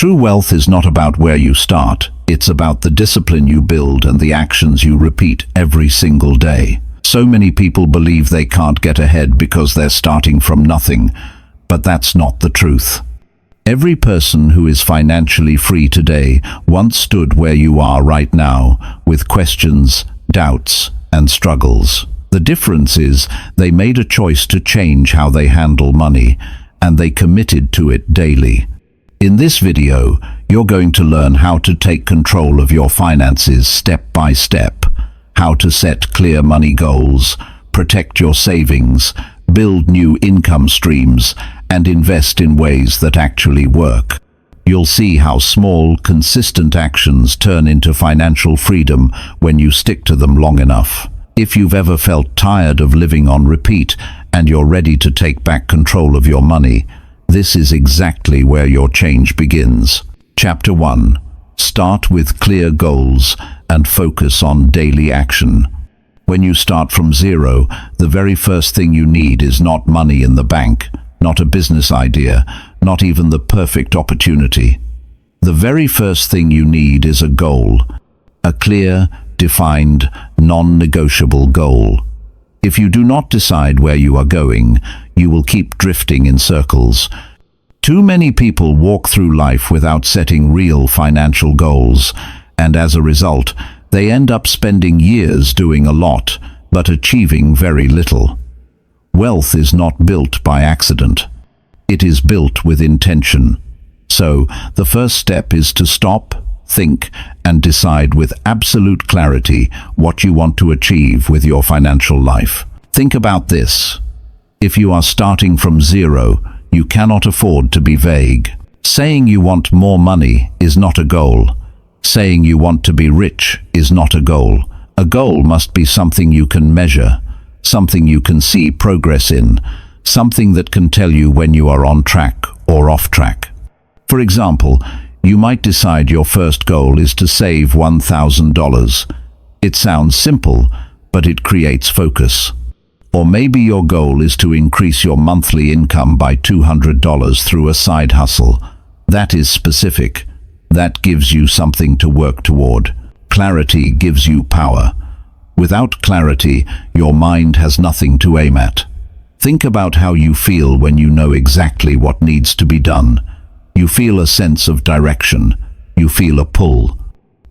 True wealth is not about where you start, it's about the discipline you build and the actions you repeat every single day. So many people believe they can't get ahead because they're starting from nothing, but that's not the truth. Every person who is financially free today once stood where you are right now, with questions, doubts, and struggles. The difference is they made a choice to change how they handle money, and they committed to it daily. In this video, you're going to learn how to take control of your finances step by step, how to set clear money goals, protect your savings, build new income streams, and invest in ways that actually work. You'll see how small, consistent actions turn into financial freedom when you stick to them long enough. If you've ever felt tired of living on repeat and you're ready to take back control of your money, this is exactly where your change begins. Chapter 1. Start with clear goals and focus on daily action. When you start from zero, the very first thing you need is not money in the bank, not a business idea, not even the perfect opportunity. The very first thing you need is a goal, a clear, defined, non-negotiable goal. If you do not decide where you are going, you will keep drifting in circles. Too many people walk through life without setting real financial goals, and as a result, they end up spending years doing a lot, but achieving very little. Wealth is not built by accident. It is built with intention. So, the first step is to stop, think, and decide with absolute clarity what you want to achieve with your financial life. Think about this. If you are starting from zero, you cannot afford to be vague. Saying you want more money is not a goal. Saying you want to be rich is not a goal. A goal must be something you can measure, something you can see progress in, something that can tell you when you are on track or off track. For example, you might decide your first goal is to save $1,000. It sounds simple, but it creates focus. Or maybe your goal is to increase your monthly income by $200 through a side hustle. That is specific. That gives you something to work toward. Clarity gives you power. Without clarity, your mind has nothing to aim at. Think about how you feel when you know exactly what needs to be done. You feel a sense of direction. You feel a pull.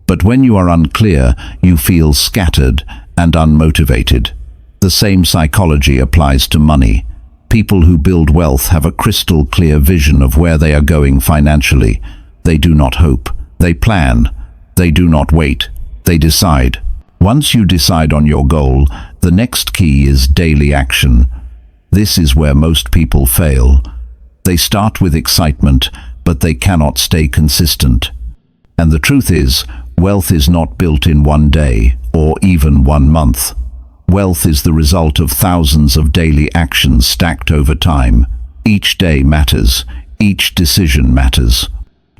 But when you are unclear, you feel scattered and unmotivated. The same psychology applies to money. People who build wealth have a crystal clear vision of where they are going financially. They do not hope. They plan. They do not wait. They decide. Once you decide on your goal, the next key is daily action. This is where most people fail. They start with excitement, but they cannot stay consistent. And the truth is, wealth is not built in one day or even 1 month. Wealth is the result of thousands of daily actions stacked over time. Each day matters. Each decision matters.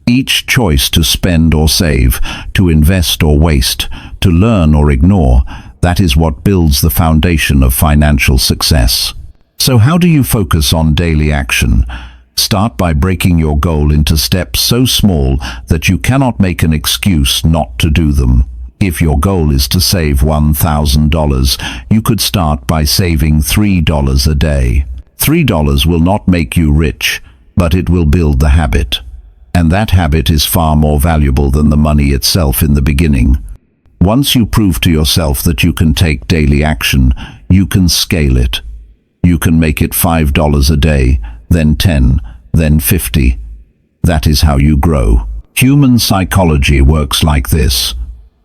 Each choice to spend or save, to invest or waste, to learn or ignore, that is what builds the foundation of financial success. So how do you focus on daily action? Start by breaking your goal into steps so small that you cannot make an excuse not to do them. If your goal is to save $1,000, you could start by saving $3 a day. $3 will not make you rich, but it will build the habit. And that habit is far more valuable than the money itself in the beginning. Once you prove to yourself that you can take daily action, you can scale it. You can make it $5 a day, then 10, then 50. That is how you grow. Human psychology works like this.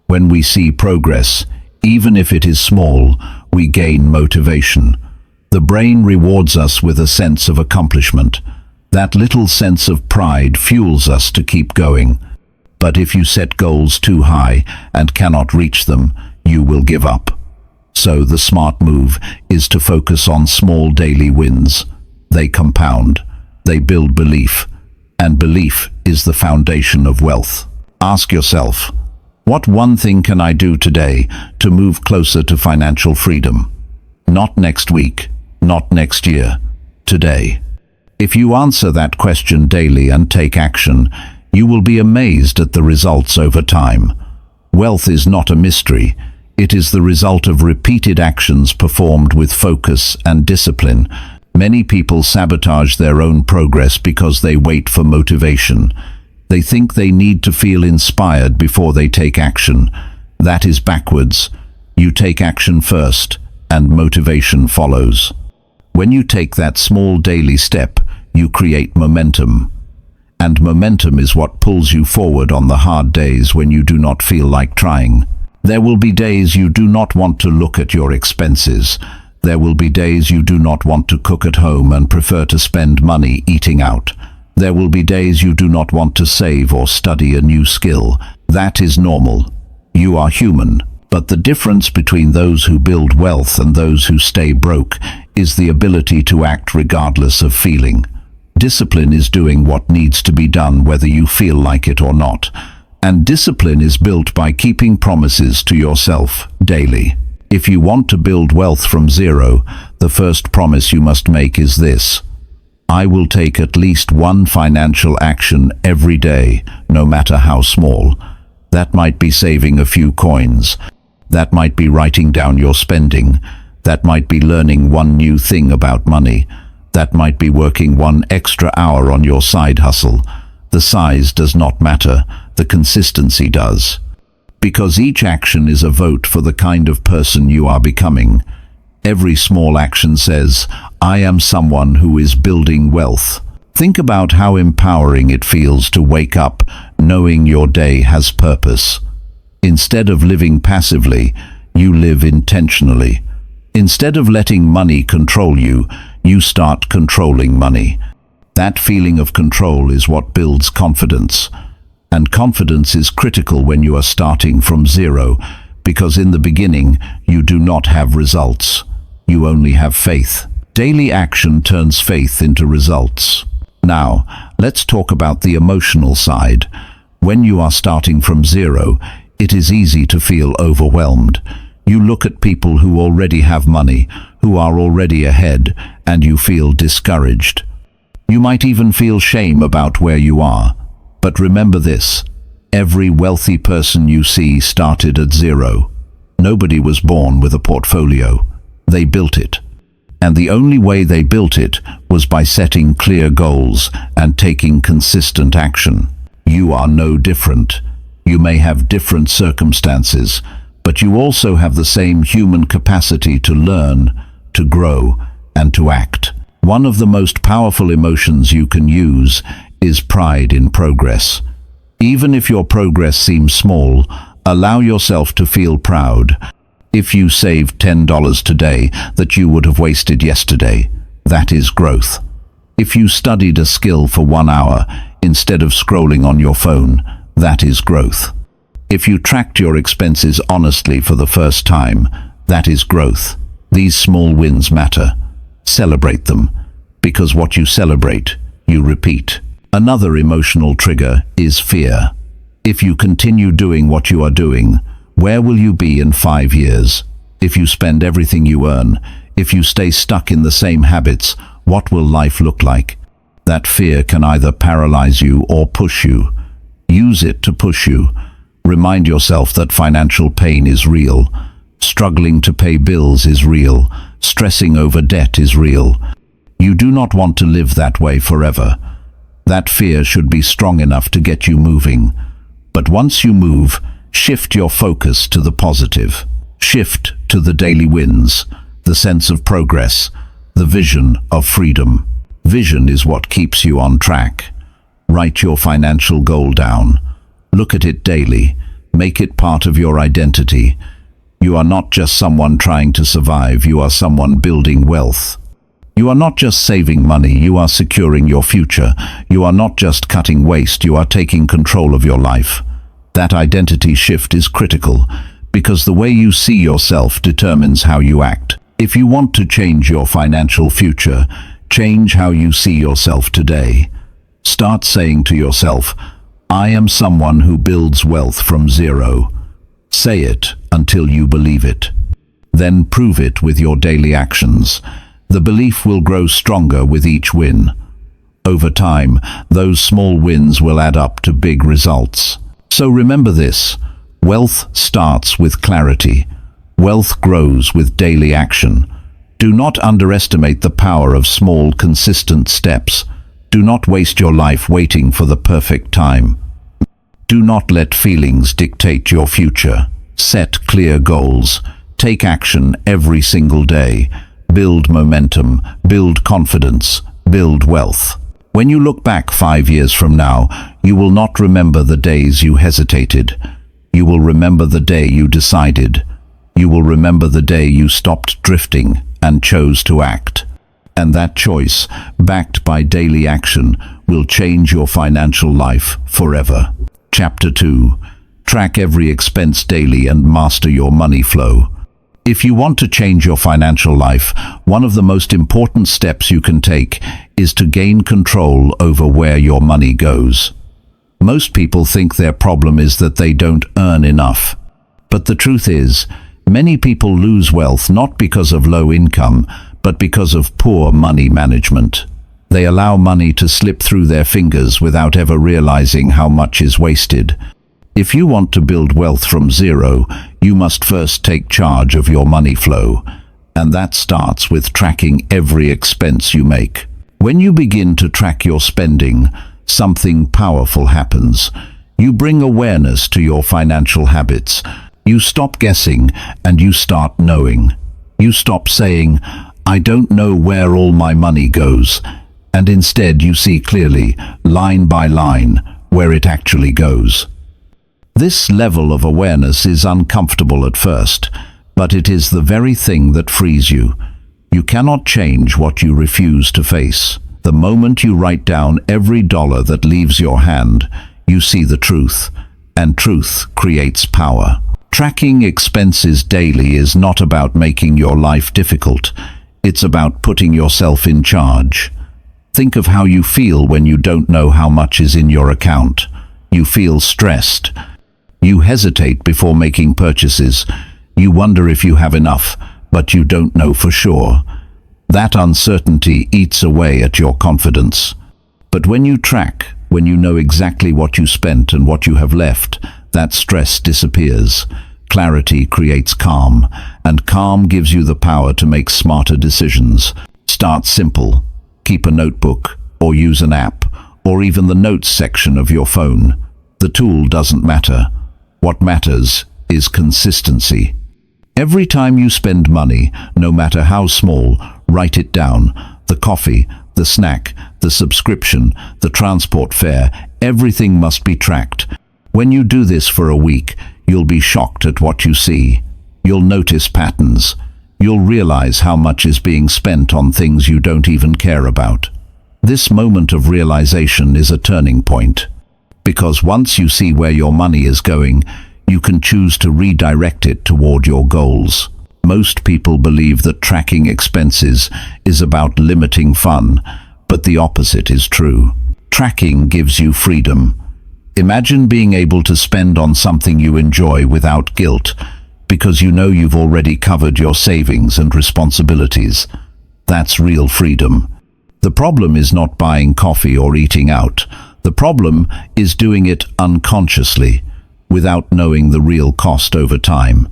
When we see progress, even if it is small, we gain motivation. The brain rewards us with a sense of accomplishment. That little sense of pride fuels us to keep going. But if you set goals too high and cannot reach them, you will give up. So the smart move is to focus on small daily wins. They compound. They build belief. And belief is the foundation of wealth. Ask yourself, what one thing can I do today to move closer to financial freedom? Not next week, not next year, today. If you answer that question daily and take action, You will be amazed at the results over time. Wealth is not a mystery. It is the result of repeated actions performed with focus and discipline. Many people sabotage their own progress because they wait for motivation. They think they need to feel inspired before they take action. That is backwards. You take action first, and motivation follows. When you take that small daily step, you create momentum. And momentum is what pulls you forward on the hard days when you do not feel like trying. There will be days you do not want to look at your expenses. There will be days you do not want to cook at home and prefer to spend money eating out. There will be days you do not want to save or study a new skill. That is normal. You are human. But the difference between those who build wealth and those who stay broke is the ability to act regardless of feeling. Discipline is doing what needs to be done whether you feel like it or not. And discipline is built by keeping promises to yourself daily. If you want to build wealth from zero, the first promise you must make is this: I will take at least one financial action every day, no matter how small. That might be saving a few coins. That might be writing down your spending. That might be learning one new thing about money. That might be working one extra hour on your side hustle. The size does not matter, the consistency does. Because each action is a vote for the kind of person you are becoming. Every small action says, I am someone who is building wealth. Think about how empowering it feels to wake up knowing your day has purpose. Instead of living passively, you live intentionally. Instead of letting money control you, you start controlling money. That feeling of control is what builds confidence. And confidence is critical when you are starting from zero, because in the beginning, you do not have results. You only have faith. Daily action turns faith into results. Now, let's talk about the emotional side. When you are starting from zero, it is easy to feel overwhelmed. You look at people who already have money, who are already ahead, and you feel discouraged. You might even feel shame about where you are. But remember this: every wealthy person you see started at zero. Nobody was born with a portfolio. They built it. And the only way they built it was by setting clear goals and taking consistent action. You are no different. You may have different circumstances, but you also have the same human capacity to learn, to grow, and to act. One of the most powerful emotions you can use is pride in progress. Even if your progress seems small, allow yourself to feel proud. If you saved $10 today that you would have wasted yesterday, that is growth. If you studied a skill for 1 hour instead of scrolling on your phone, that is growth. If you tracked your expenses honestly for the first time, that is growth. These small wins matter. Celebrate them, because what you celebrate, you repeat. Another emotional trigger is fear. If you continue doing what you are doing, where will you be in 5 years? If you spend everything you earn, if you stay stuck in the same habits, what will life look like? That fear can either paralyze you or push you. Use it to push you. Remind yourself that financial pain is real. Struggling to pay bills is real. Stressing over debt is real. You do not want to live that way forever. That fear should be strong enough to get you moving. But once you move, shift your focus to the positive. Shift to the daily wins, the sense of progress, the vision of freedom. Vision is what keeps you on track. Write your financial goal down. Look at it daily. Make it part of your identity. You are not just someone trying to survive, you are someone building wealth. You are not just saving money, you are securing your future. You are not just cutting waste, you are taking control of your life. That identity shift is critical, because the way you see yourself determines how you act. If you want to change your financial future, change how you see yourself today. Start saying to yourself, I am someone who builds wealth from zero. Say it until you believe it. Then prove it with your daily actions. The belief will grow stronger with each win. Over time, those small wins will add up to big results. So remember this: wealth starts with clarity. Wealth grows with daily action. Do not underestimate the power of small, consistent steps. Do not waste your life waiting for the perfect time. Do not let feelings dictate your future. Set clear goals. Take action every single day. Build momentum, build confidence, build wealth. When you look back 5 years from now, you will not remember the days you hesitated. You will remember the day you decided. You will remember the day you stopped drifting and chose to act. And that choice, backed by daily action, will change your financial life forever. Chapter 2. Track every expense daily and master your money flow. If you want to change your financial life, one of the most important steps you can take is to gain control over where your money goes. Most people think their problem is that they don't earn enough. But the truth is, many people lose wealth not because of low income, but because of poor money management. They allow money to slip through their fingers without ever realizing how much is wasted. If you want to build wealth from zero, you must first take charge of your money flow. And that starts with tracking every expense you make. When you begin to track your spending, something powerful happens. You bring awareness to your financial habits. You stop guessing and you start knowing. You stop saying, "I don't know where all my money goes," and instead you see clearly, line by line, where it actually goes. This level of awareness is uncomfortable at first, but it is the very thing that frees you. You cannot change what you refuse to face. The moment you write down every dollar that leaves your hand, you see the truth, and truth creates power. Tracking expenses daily is not about making your life difficult. It's about putting yourself in charge. Think of how you feel when you don't know how much is in your account. You feel stressed. You hesitate before making purchases. You wonder if you have enough, but you don't know for sure. That uncertainty eats away at your confidence. But when you track, when you know exactly what you spent and what you have left, that stress disappears. Clarity creates calm, and calm gives you the power to make smarter decisions. Start simple. Keep a notebook, or use an app, or even the notes section of your phone. The tool doesn't matter. What matters is consistency. Every time you spend money, no matter how small, write it down. The coffee, the snack, the subscription, the transport fare, everything must be tracked. When you do this for a week, you'll be shocked at what you see. You'll notice patterns. You'll realize how much is being spent on things you don't even care about. This moment of realization is a turning point. Because once you see where your money is going, you can choose to redirect it toward your goals. Most people believe that tracking expenses is about limiting fun, but the opposite is true. Tracking gives you freedom. Imagine being able to spend on something you enjoy without guilt, because you know you've already covered your savings and responsibilities. That's real freedom. The problem is not buying coffee or eating out. The problem is doing it unconsciously, without knowing the real cost over time.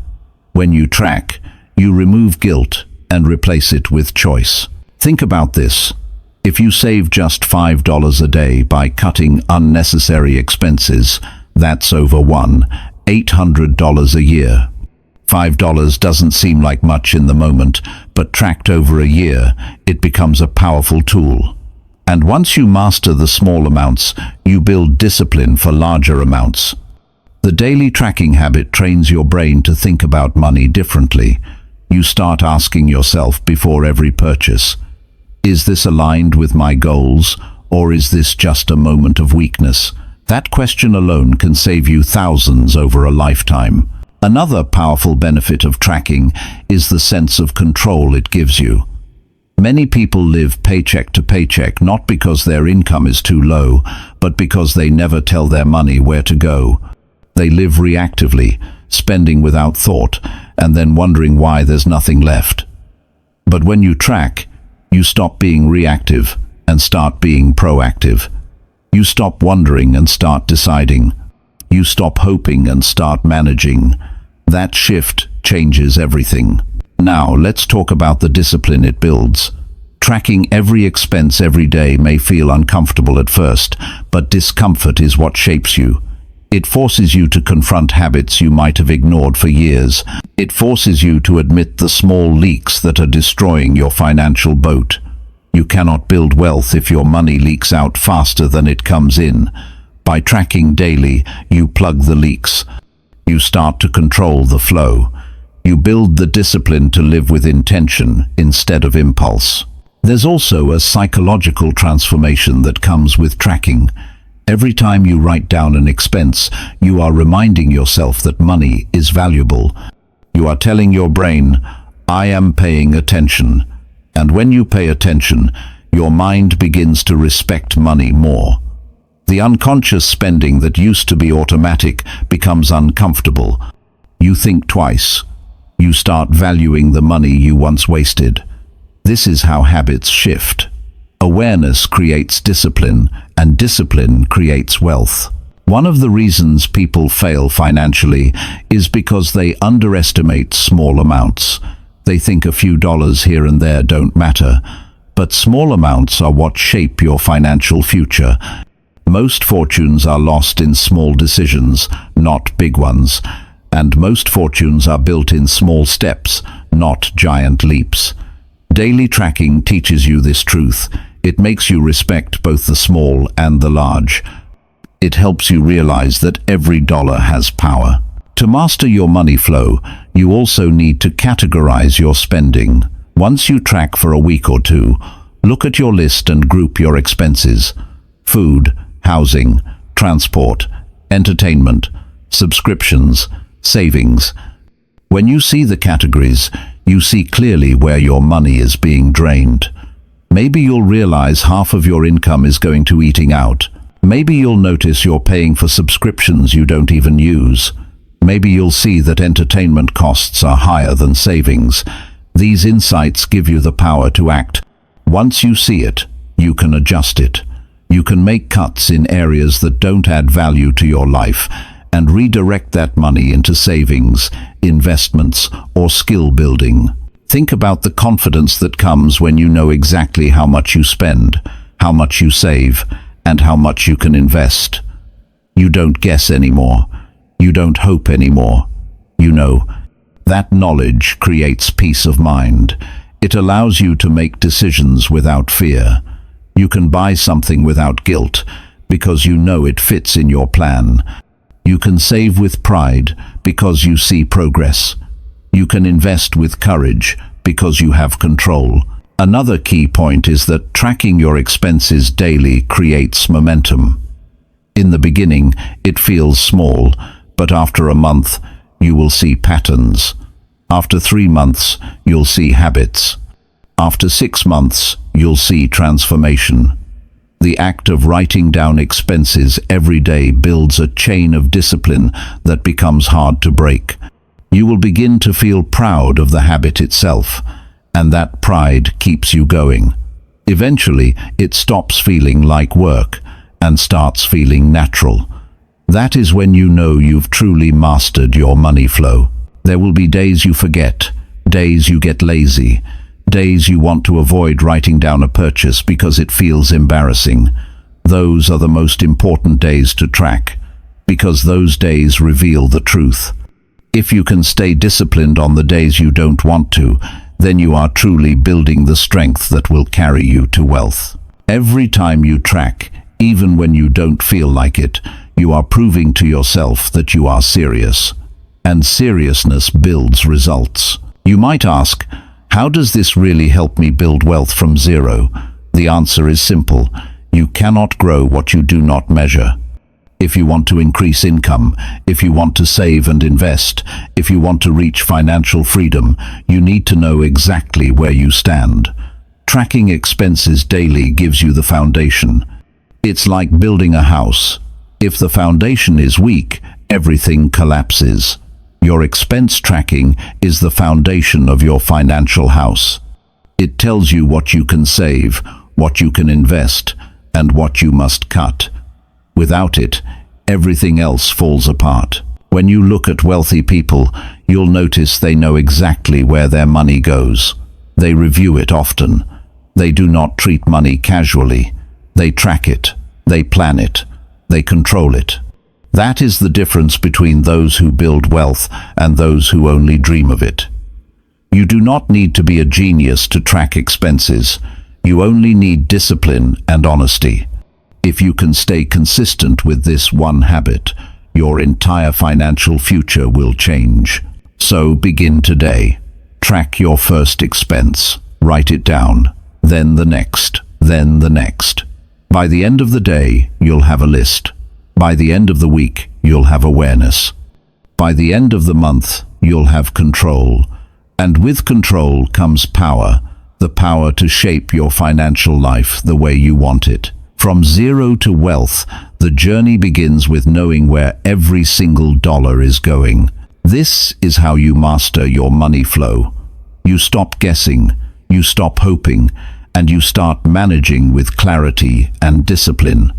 When you track, you remove guilt and replace it with choice. Think about this. If you save just $5 a day by cutting unnecessary expenses, that's over $800 a year. $5 doesn't seem like much in the moment, but tracked over a year, it becomes a powerful tool. And once you master the small amounts, you build discipline for larger amounts. The daily tracking habit trains your brain to think about money differently. You start asking yourself before every purchase, is this aligned with my goals, or is this just a moment of weakness? That question alone can save you thousands over a lifetime. Another powerful benefit of tracking is the sense of control it gives you. Many people live paycheck to paycheck not because their income is too low, but because they never tell their money where to go. They live reactively, spending without thought, and then wondering why there's nothing left. But when you track, you stop being reactive. and start being proactive. You stop wondering and start deciding. You stop hoping and start managing. That shift changes everything. Now, let's talk about the discipline it builds. Tracking every expense every day may feel uncomfortable at first, but discomfort is what shapes you. It forces you to confront habits you might have ignored for years. It forces you to admit the small leaks that are destroying your financial boat. You cannot build wealth if your money leaks out faster than it comes in. By tracking daily, you plug the leaks. You start to control the flow. You build the discipline to live with intention instead of impulse. There's also a psychological transformation that comes with tracking. Every time you write down an expense, you are reminding yourself that money is valuable. You are telling your brain, I am paying attention. And when you pay attention, your mind begins to respect money more. The unconscious spending that used to be automatic becomes uncomfortable. You think twice. You start valuing the money you once wasted. This is how habits shift. Awareness creates discipline, and discipline creates wealth. One of the reasons people fail financially is because they underestimate small amounts. They think a few dollars here and there don't matter, but small amounts are what shape your financial future. Most fortunes are lost in small decisions, not big ones, and most fortunes are built in small steps, not giant leaps. Daily tracking teaches you this truth. It makes you respect both the small and the large. It helps you realize that every dollar has power. To master your money flow, you also need to categorize your spending. Once you track for a week or two, look at your list and group your expenses. Food, housing, transport, entertainment, subscriptions, savings. When you see the categories, you see clearly where your money is being drained. Maybe you'll realize half of your income is going to eating out. Maybe you'll notice you're paying for subscriptions you don't even use. Maybe you'll see that entertainment costs are higher than savings. These insights give you the power to act. Once you see it, you can adjust it. You can make cuts in areas that don't add value to your life and redirect that money into savings, investments, or skill building. Think about the confidence that comes when you know exactly how much you spend, how much you save, and how much you can invest. You don't guess anymore. You don't hope anymore. You know. That knowledge creates peace of mind. It allows you to make decisions without fear. You can buy something without guilt because you know it fits in your plan. You can save with pride because you see progress. You can invest with courage because you have control. Another key point is that tracking your expenses daily creates momentum. In the beginning, it feels small, but after a month, you will see patterns. After 3 months, you'll see habits. After 6 months, you'll see transformation. The act of writing down expenses every day builds a chain of discipline that becomes hard to break. You will begin to feel proud of the habit itself, and that pride keeps you going. Eventually, it stops feeling like work and starts feeling natural. That is when you know you've truly mastered your money flow. There will be days you forget, days you get lazy, days you want to avoid writing down a purchase because it feels embarrassing. Those are the most important days to track, because those days reveal the truth. If you can stay disciplined on the days you don't want to, then you are truly building the strength that will carry you to wealth. Every time you track, even when you don't feel like it, you are proving to yourself that you are serious. And seriousness builds results. You might ask, how does this really help me build wealth from zero? The answer is simple. You cannot grow what you do not measure. If you want to increase income, if you want to save and invest, if you want to reach financial freedom, you need to know exactly where you stand. Tracking expenses daily gives you the foundation. It's like building a house. If the foundation is weak, everything collapses. Your expense tracking is the foundation of your financial house. It tells you what you can save, what you can invest, and what you must cut. Without it, everything else falls apart. When you look at wealthy people, you'll notice they know exactly where their money goes. They review it often. They do not treat money casually. They track it. They plan it. They control it. That is the difference between those who build wealth and those who only dream of it. You do not need to be a genius to track expenses. You only need discipline and honesty. If you can stay consistent with this one habit, your entire financial future will change. So begin today. Track your first expense. Write it down. Then the next. Then the next. By the end of the day, you'll have a list. By the end of the week, you'll have awareness. By the end of the month, you'll have control. And with control comes power, the power to shape your financial life the way you want it. From zero to wealth, the journey begins with knowing where every single dollar is going. This is how you master your money flow. You stop guessing, you stop hoping, and you start managing with clarity and discipline.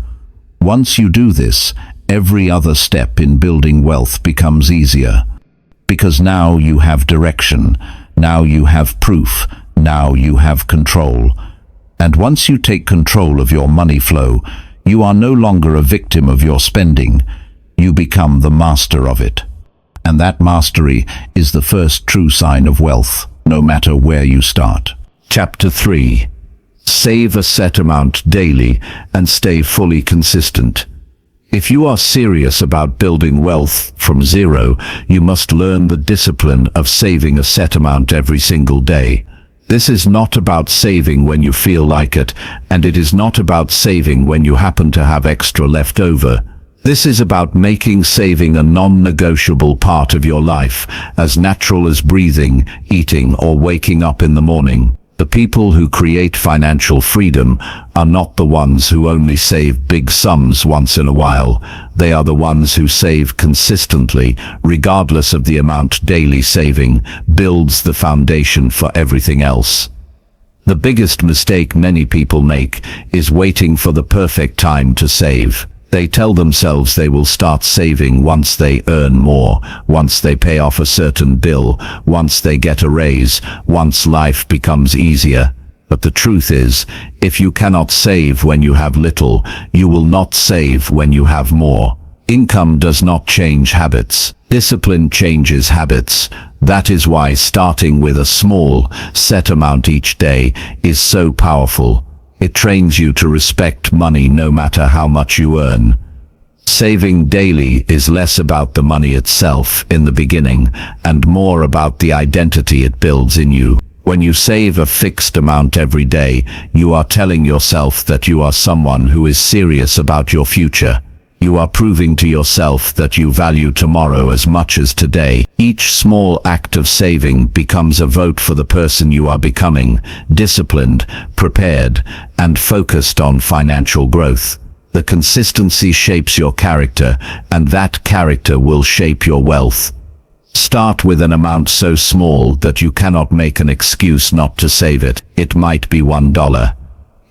Once you do this, every other step in building wealth becomes easier. Because now you have direction, now you have proof, now you have control. And once you take control of your money flow, you are no longer a victim of your spending. You become the master of it. And that mastery is the first true sign of wealth, no matter where you start. Chapter 3. Save a set amount daily and stay fully consistent. If you are serious about building wealth from zero, you must learn the discipline of saving a set amount every single day. This is not about saving when you feel like it, and it is not about saving when you happen to have extra left over. This is about making saving a non-negotiable part of your life, as natural as breathing, eating, or waking up in the morning. The people who create financial freedom are not the ones who only save big sums once in a while. They are the ones who save consistently, regardless of the amount. Daily saving builds the foundation for everything else. The biggest mistake many people make is waiting for the perfect time to save. They tell themselves they will start saving once they earn more, once they pay off a certain bill, once they get a raise, once life becomes easier. But the truth is, if you cannot save when you have little, you will not save when you have more. Income does not change habits. Discipline changes habits. That is why starting with a small, set amount each day is so powerful. It trains you to respect money no matter how much you earn. Saving daily is less about the money itself in the beginning and more about the identity it builds in you. When you save a fixed amount every day, you are telling yourself that you are someone who is serious about your future. You are proving to yourself that you value tomorrow as much as today. Each small act of saving becomes a vote for the person you are becoming, disciplined, prepared, and focused on financial growth. The consistency shapes your character, and that character will shape your wealth. Start with an amount so small that you cannot make an excuse not to save it. It might be $1.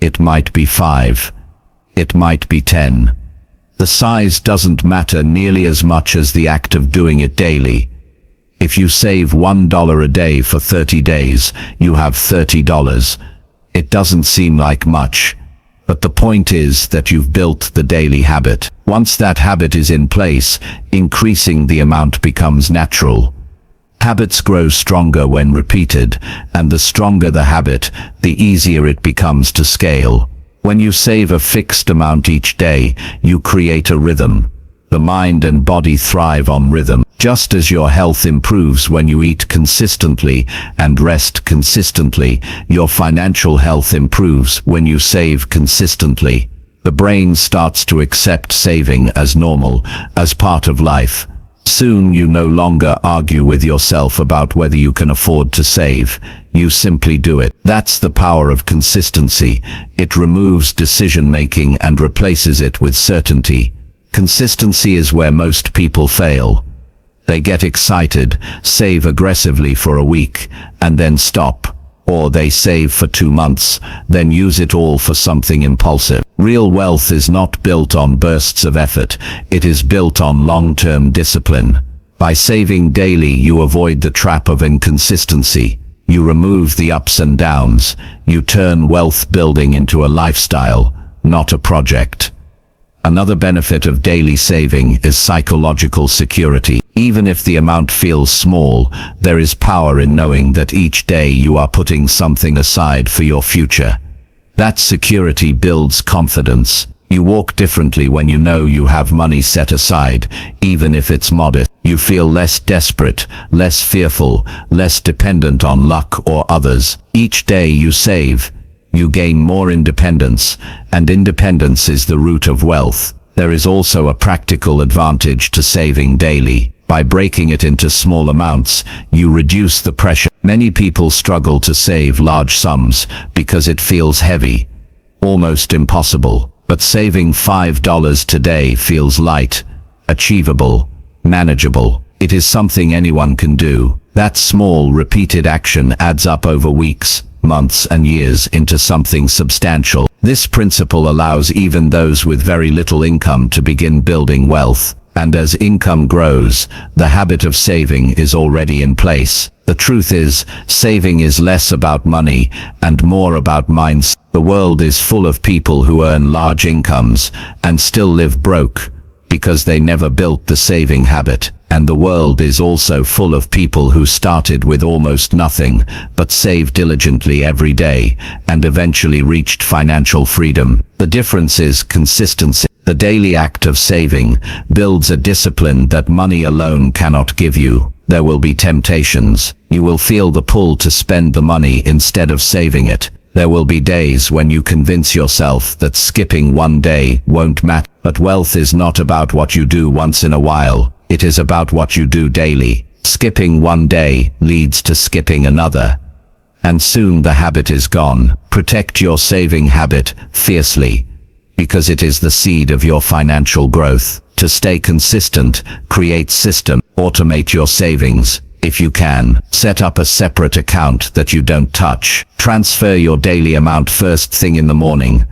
It might be $5. It might be $10. The size doesn't matter nearly as much as the act of doing it daily. If you save $1 a day for 30 days, you have $30. It doesn't seem like much, but the point is that you've built the daily habit. Once that habit is in place, increasing the amount becomes natural. Habits grow stronger when repeated, and the stronger the habit, the easier it becomes to scale. When you save a fixed amount each day, you create a rhythm. The mind and body thrive on rhythm. Just as your health improves when you eat consistently and rest consistently, your financial health improves when you save consistently. The brain starts to accept saving as normal, as part of life. Soon you no longer argue with yourself about whether you can afford to save. You simply do it. That's the power of consistency. It removes decision-making and replaces it with certainty. Consistency is where most people fail. They get excited, save aggressively for a week, and then stop. or they save for 2 months, then use it all for something impulsive. Real wealth is not built on bursts of effort, it is built on long-term discipline. By saving daily, you avoid the trap of inconsistency. You remove the ups and downs. You turn wealth building into a lifestyle, not a project. Another benefit of daily saving is psychological security. Even if the amount feels small, there is power in knowing that each day you are putting something aside for your future. That security builds confidence. You walk differently when you know you have money set aside, even if it's modest. You feel less desperate, less fearful, less dependent on luck or others. Each day you save, you gain more independence, and independence is the root of wealth. There is also a practical advantage to saving daily. By breaking it into small amounts, you reduce the pressure. Many people struggle to save large sums because it feels heavy, almost impossible. But saving $5 today feels light, achievable, manageable. It is something anyone can do. That small, repeated action adds up over weeks, months, and years into something substantial. This principle allows even those with very little income to begin building wealth. And as income grows, the habit of saving is already in place. The truth is, saving is less about money and more about mindset. The world is full of people who earn large incomes and still live broke because they never built the saving habit. And the world is also full of people who started with almost nothing but saved diligently every day and eventually reached financial freedom. The difference is consistency. The daily act of saving builds a discipline that money alone cannot give you. There will be temptations. You will feel the pull to spend the money instead of saving it. There will be days when you convince yourself that skipping one day won't matter. But wealth is not about what you do once in a while. It is about what you do daily. Skipping one day leads to skipping another. And soon the habit is gone. Protect your saving habit fiercely, because it is the seed of your financial growth. To stay consistent, create system, automate your savings. If you can, set up a separate account that you don't touch. Transfer your daily amount first thing in the morning,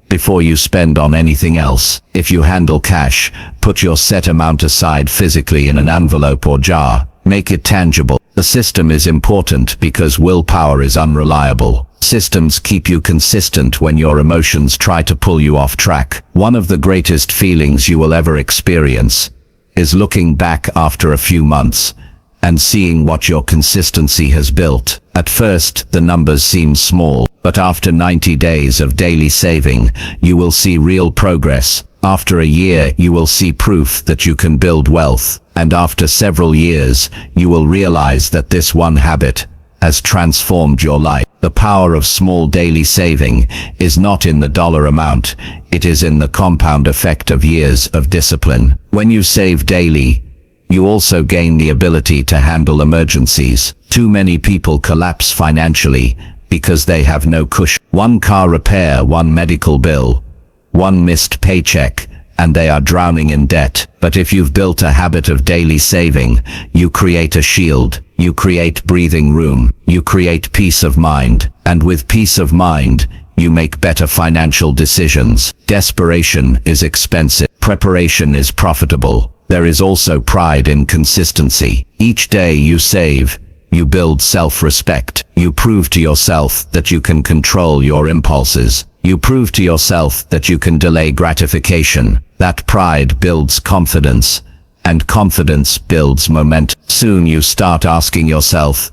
before you spend on anything else. If you handle cash, put your set amount aside physically in an envelope or jar. Make it tangible. The system is important because willpower is unreliable. Systems keep you consistent when your emotions try to pull you off track. One of the greatest feelings you will ever experience is looking back after a few months and seeing what your consistency has built. At first, the numbers seem small, but after 90 days of daily saving, you will see real progress. After a year, you will see proof that you can build wealth. And after several years, you will realize that this one habit has transformed your life. The power of small daily saving is not in the dollar amount, it is in the compound effect of years of discipline. When you save daily, you also gain the ability to handle emergencies. Too many people collapse financially because they have no cushion. One car repair, one medical bill, one missed paycheck, and they are drowning in debt. But if you've built a habit of daily saving, you create a shield, you create breathing room, you create peace of mind. And with peace of mind, you make better financial decisions. Desperation is expensive. Preparation is profitable. There is also pride in consistency. Each day you save, you build self-respect. You prove to yourself that you can control your impulses. You prove to yourself that you can delay gratification. That pride builds confidence, and confidence builds momentum. Soon you start asking yourself,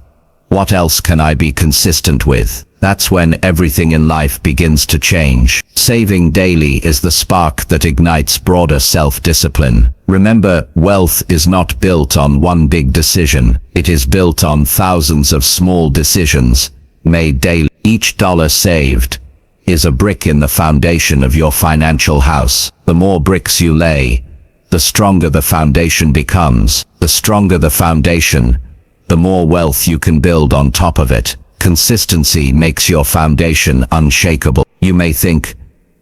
what else can I be consistent with? That's when everything in life begins to change. Saving daily is the spark that ignites broader self-discipline. Remember, wealth is not built on one big decision. It is built on thousands of small decisions made daily. Each dollar saved is a brick in the foundation of your financial house. The more bricks you lay, the stronger the foundation becomes. The stronger the foundation, the more wealth you can build on top of it. Consistency makes your foundation unshakable. You may think,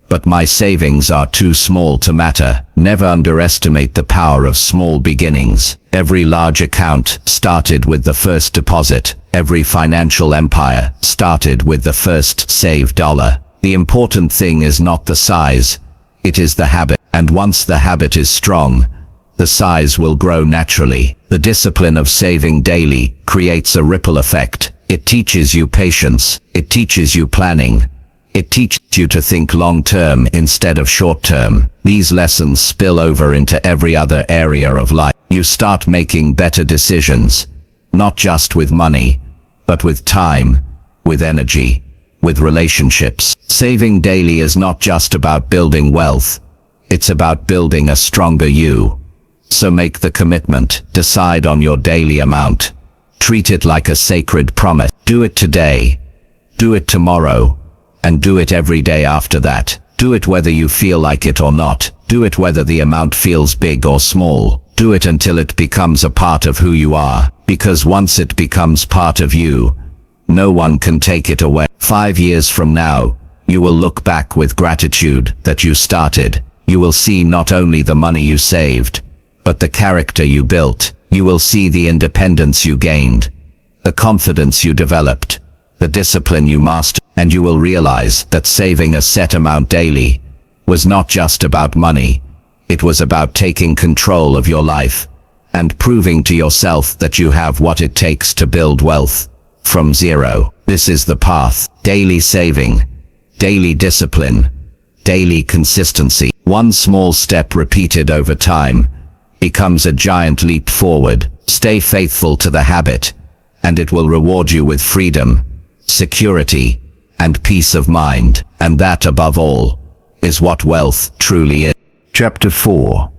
but my savings are too small to matter. Never underestimate the power of small beginnings. Every large account started with the first deposit. Every financial empire started with the first saved dollar. The important thing is not the size, it is the habit. And once the habit is strong, the size will grow naturally. The discipline of saving daily creates a ripple effect. It teaches you patience. It teaches you planning. It teaches you to think long-term instead of short-term. These lessons spill over into every other area of life. You start making better decisions, not just with money, but with time, with energy, with relationships. Saving daily is not just about building wealth. It's about building a stronger you. So make the commitment. Decide on your daily amount. Treat it like a sacred promise. Do it today. Do it tomorrow. And do it every day after that. Do it whether you feel like it or not. Do it whether the amount feels big or small. Do it until it becomes a part of who you are. Because once it becomes part of you, no one can take it away. 5 years from now, you will look back with gratitude that you started. You will see not only the money you saved, but the character you built. You will see the independence you gained, the confidence you developed, the discipline you mastered, and you will realize that saving a set amount daily was not just about money. It was about taking control of your life and proving to yourself that you have what it takes to build wealth from zero. This is the path. Daily saving, daily discipline, daily consistency. One small step repeated over time becomes a giant leap forward. Stay faithful to the habit, and it will reward you with freedom, security, and peace of mind. And that, above all, is what wealth truly is. Chapter 4.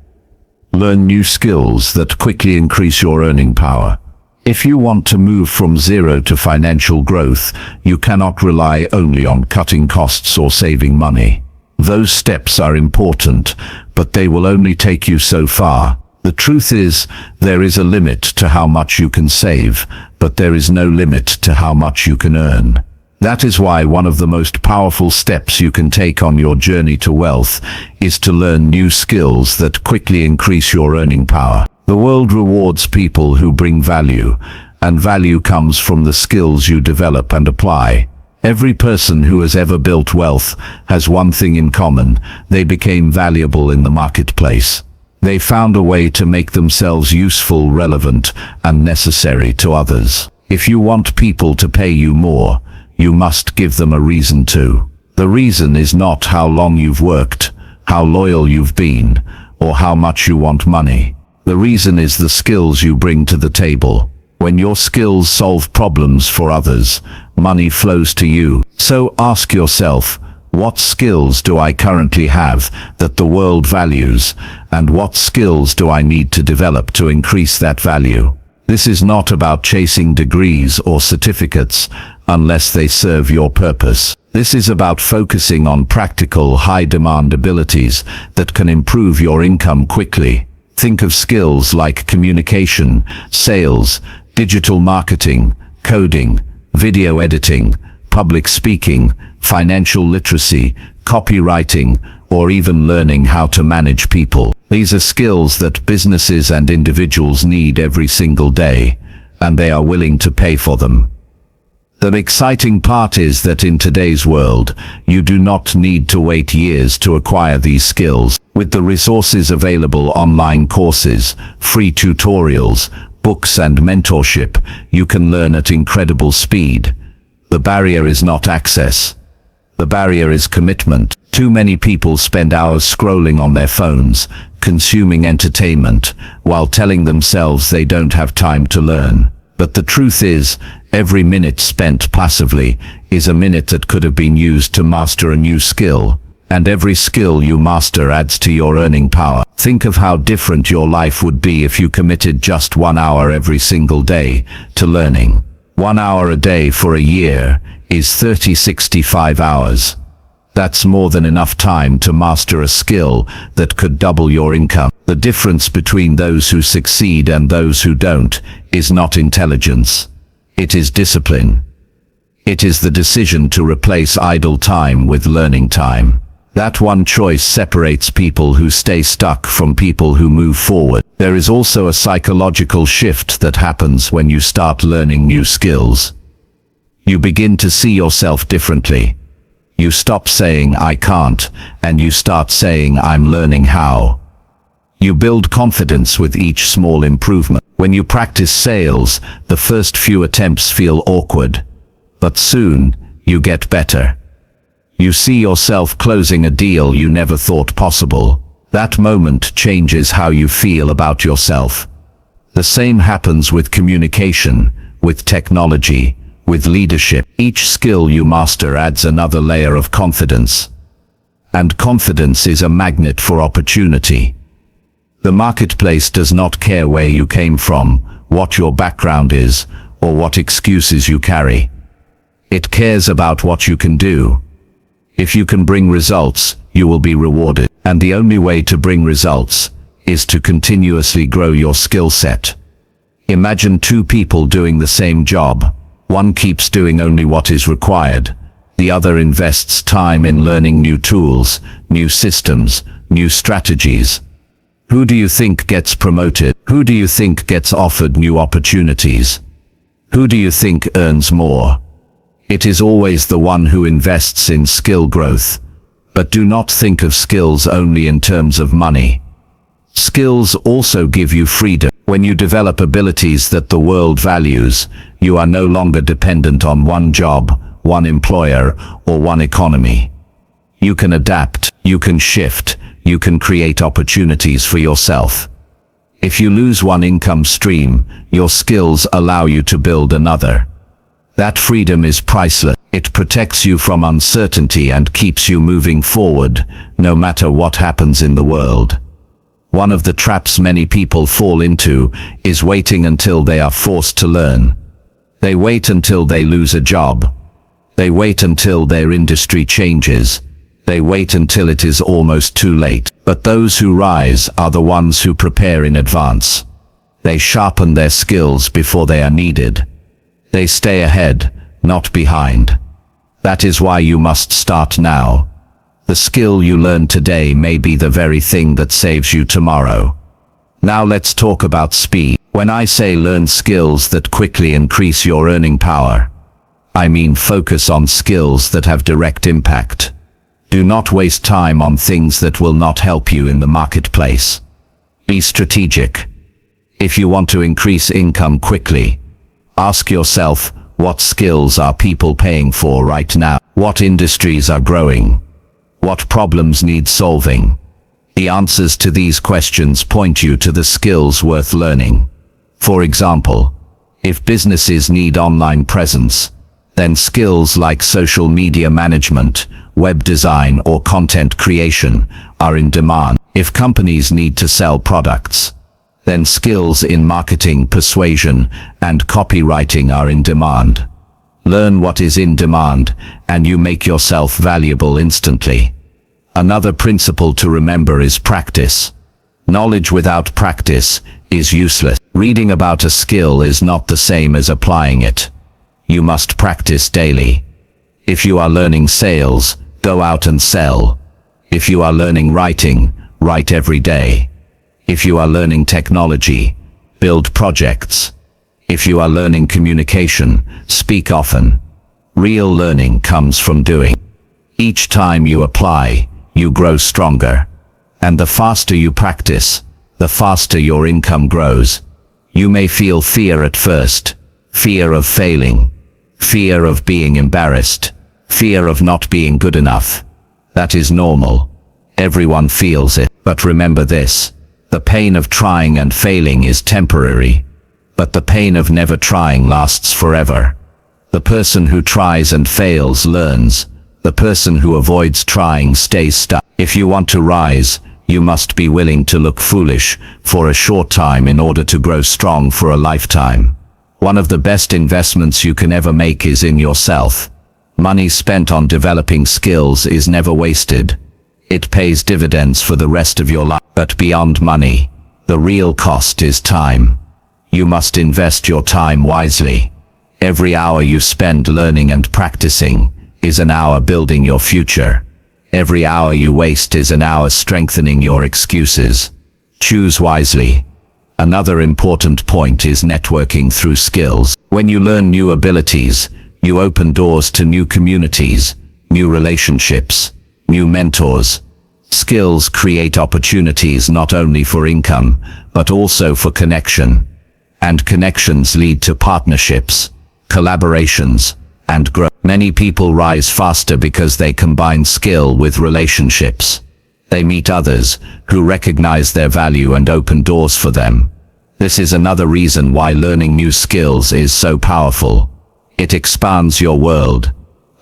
Learn new skills that quickly increase your earning power. If you want to move from zero to financial growth, you cannot rely only on cutting costs or saving money. Those steps are important, but they will only take you so far. The truth is, there is a limit to how much you can save, but there is no limit to how much you can earn. That is why one of the most powerful steps you can take on your journey to wealth is to learn new skills that quickly increase your earning power. The world rewards people who bring value, and value comes from the skills you develop and apply. Every person who has ever built wealth has one thing in common: they became valuable in the marketplace. They found a way to make themselves useful, relevant, and necessary to others. If you want people to pay you more, you must give them a reason to. The reason is not how long you've worked, how loyal you've been, or how much you want money. The reason is the skills you bring to the table. When your skills solve problems for others, money flows to you. So ask yourself, what skills do I currently have that the world values, and what skills do I need to develop to increase that value? This is not about chasing degrees or certificates unless they serve your purpose. This is about focusing on practical, high-demand abilities that can improve your income quickly. Think of skills like communication, sales, digital marketing, coding, video editing, public speaking, financial literacy, copywriting, or even learning how to manage people. These are skills that businesses and individuals need every single day, and they are willing to pay for them. The exciting part is that in today's world, you do not need to wait years to acquire these skills. With the resources available, online courses, free tutorials, books and mentorship, you can learn at incredible speed. The barrier is not access. The barrier is commitment. Too many people spend hours scrolling on their phones, consuming entertainment, while telling themselves they don't have time to learn. But the truth is, every minute spent passively is a minute that could have been used to master a new skill. And every skill you master adds to your earning power. Think of how different your life would be if you committed just 1 hour every single day to learning. 1 hour a day for a year is 65 hours. That's more than enough time to master a skill that could double your income. The difference between those who succeed and those who don't is not intelligence. It is discipline. It is the decision to replace idle time with learning time. That one choice separates people who stay stuck from people who move forward. There is also a psychological shift that happens when you start learning new skills. You begin to see yourself differently. You stop saying, "I can't," and you start saying, "I'm learning how." You build confidence with each small improvement. When you practice sales, the first few attempts feel awkward, but soon you get better. You see yourself closing a deal you never thought possible. That moment changes how you feel about yourself. The same happens with communication, with technology, with leadership. Each skill you master adds another layer of confidence. And confidence is a magnet for opportunity. The marketplace does not care where you came from, what your background is, or what excuses you carry. It cares about what you can do. If you can bring results, you will be rewarded. And the only way to bring results is to continuously grow your skill set. Imagine two people doing the same job. One keeps doing only what is required. The other invests time in learning new tools, new systems, new strategies. Who do you think gets promoted? Who do you think gets offered new opportunities? Who do you think earns more? It is always the one who invests in skill growth. But do not think of skills only in terms of money. Skills also give you freedom. When you develop abilities that the world values, you are no longer dependent on one job, one employer, or one economy. You can adapt, you can shift, you can create opportunities for yourself. If you lose one income stream, your skills allow you to build another. That freedom is priceless. It protects you from uncertainty and keeps you moving forward, no matter what happens in the world. One of the traps many people fall into is waiting until they are forced to learn. They wait until they lose a job. They wait until their industry changes. They wait until it is almost too late. But those who rise are the ones who prepare in advance. They sharpen their skills before they are needed. They stay ahead, not behind. That is why you must start now. The skill you learn today may be the very thing that saves you tomorrow. Now let's talk about speed. When I say learn skills that quickly increase your earning power, I mean focus on skills that have direct impact. Do not waste time on things that will not help you in the marketplace. Be strategic. If you want to increase income quickly, ask yourself, what skills are people paying for right now? What industries are growing? What problems need solving? The answers to these questions point you to the skills worth learning. For example, if businesses need online presence, then skills like social media management, web design, or content creation are in demand. If companies need to sell products, then skills in marketing, persuasion, and copywriting are in demand. Learn what is in demand, and you make yourself valuable instantly. Another principle to remember is practice. Knowledge without practice is useless. Reading about a skill is not the same as applying it. You must practice daily. If you are learning sales, go out and sell. If you are learning writing, write every day. If you are learning technology, build projects. If you are learning communication, speak often. Real learning comes from doing. Each time you apply, you grow stronger. And the faster you practice, the faster your income grows. You may feel fear at first, fear of failing, fear of being embarrassed, fear of not being good enough. That is normal. Everyone feels it. But remember this, the pain of trying and failing is temporary, but the pain of never trying lasts forever. The person who tries and fails learns. The person who avoids trying stays stuck. If you want to rise, you must be willing to look foolish for a short time in order to grow strong for a lifetime. One of the best investments you can ever make is in yourself. Money spent on developing skills is never wasted. It pays dividends for the rest of your life. But beyond money, the real cost is time. You must invest your time wisely. Every hour you spend learning and practicing is an hour building your future. Every hour you waste is an hour strengthening your excuses. Choose wisely. Another important point is networking through skills. When you learn new abilities, you open doors to new communities, new relationships, new mentors. Skills create opportunities not only for income, but also for connection. And connections lead to partnerships, collaborations, and growth. Many people rise faster because they combine skill with relationships. They meet others who recognize their value and open doors for them. This is another reason why learning new skills is so powerful. It expands your world.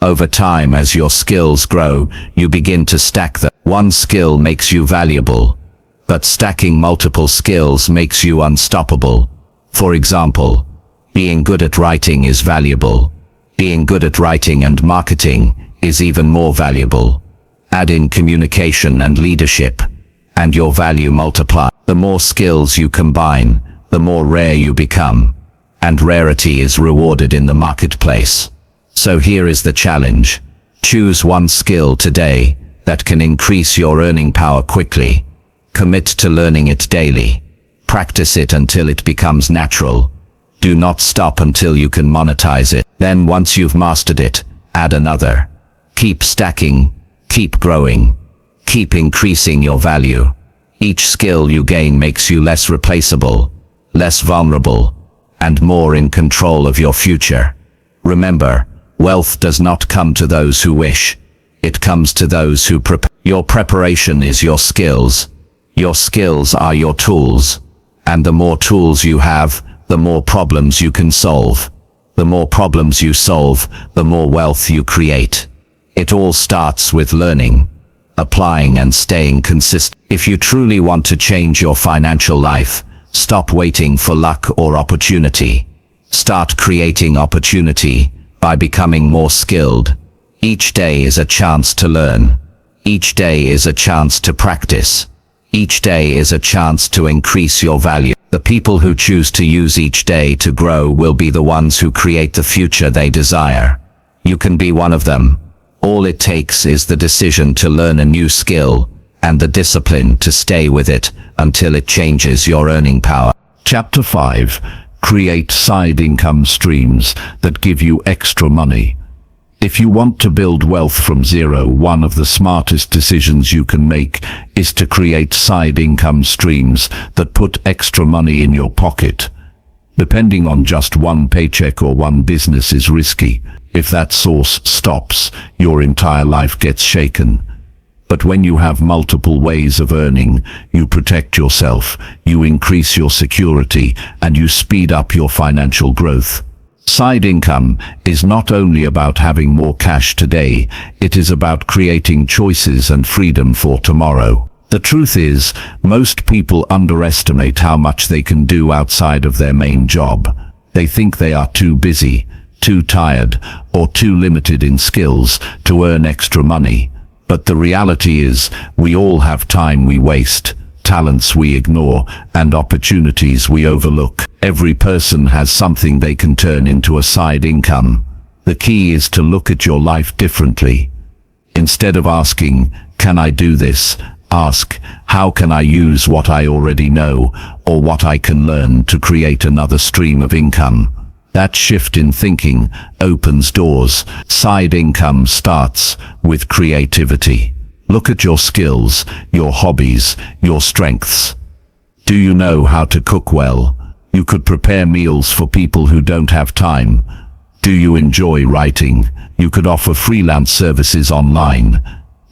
Over time, as your skills grow, you begin to stack them. One skill makes you valuable, but stacking multiple skills makes you unstoppable. For example, being good at writing is valuable. Being good at writing and marketing is even more valuable. Add in communication and leadership, and your value multiplies. The more skills you combine, the more rare you become, and rarity is rewarded in the marketplace. So here is the challenge. Choose one skill today that can increase your earning power quickly. Commit to learning it daily. Practice it until it becomes natural. Do not stop until you can monetize it. Then once you've mastered it, add another. Keep stacking, keep growing, keep increasing your value. Each skill you gain makes you less replaceable, less vulnerable, and more in control of your future. Remember, wealth does not come to those who wish. It comes to those who prepare. Your preparation is your skills. Your skills are your tools. And the more tools you have, the more problems you can solve. The more problems you solve, the more wealth you create. It all starts with learning, applying and staying consistent. If you truly want to change your financial life, stop waiting for luck or opportunity. Start creating opportunity by becoming more skilled. Each day is a chance to learn. Each day is a chance to practice. Each day is a chance to increase your value. The people who choose to use each day to grow will be the ones who create the future they desire. You can be one of them. All it takes is the decision to learn a new skill and the discipline to stay with it until it changes your earning power. Chapter 5. Create side income streams that give you extra money. If you want to build wealth from zero, one of the smartest decisions you can make is to create side income streams that put extra money in your pocket. Depending on just one paycheck or one business is risky. If that source stops, your entire life gets shaken. But when you have multiple ways of earning, you protect yourself, you increase your security, and you speed up your financial growth. Side income is not only about having more cash today, it is about creating choices and freedom for tomorrow. The truth is, most people underestimate how much they can do outside of their main job. They think they are too busy, too tired, or too limited in skills to earn extra money. But the reality is, we all have time we waste, talents we ignore, and opportunities we overlook. Every person has something they can turn into a side income. The key is to look at your life differently. Instead of asking, "Can I do this?" ask, "How can I use what I already know, or what I can learn to create another stream of income?" That shift in thinking opens doors. Side income starts with creativity. Look at your skills, your hobbies, your strengths. Do you know how to cook well? You could prepare meals for people who don't have time. Do you enjoy writing? You could offer freelance services online.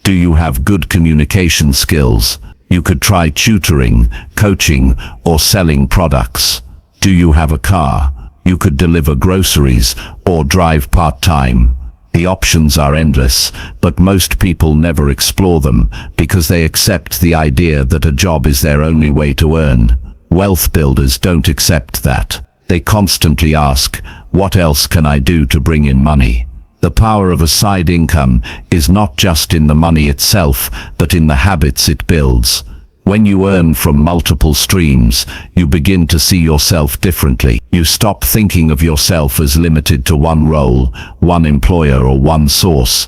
Do you have good communication skills? You could try tutoring, coaching, or selling products. Do you have a car? You could deliver groceries or drive part-time. The options are endless, but most people never explore them because they accept the idea that a job is their only way to earn. Wealth builders don't accept that. They constantly ask, "What else can I do to bring in money?" The power of a side income is not just in the money itself, but in the habits it builds. When you earn from multiple streams, you begin to see yourself differently. You stop thinking of yourself as limited to one role, one employer, or one source.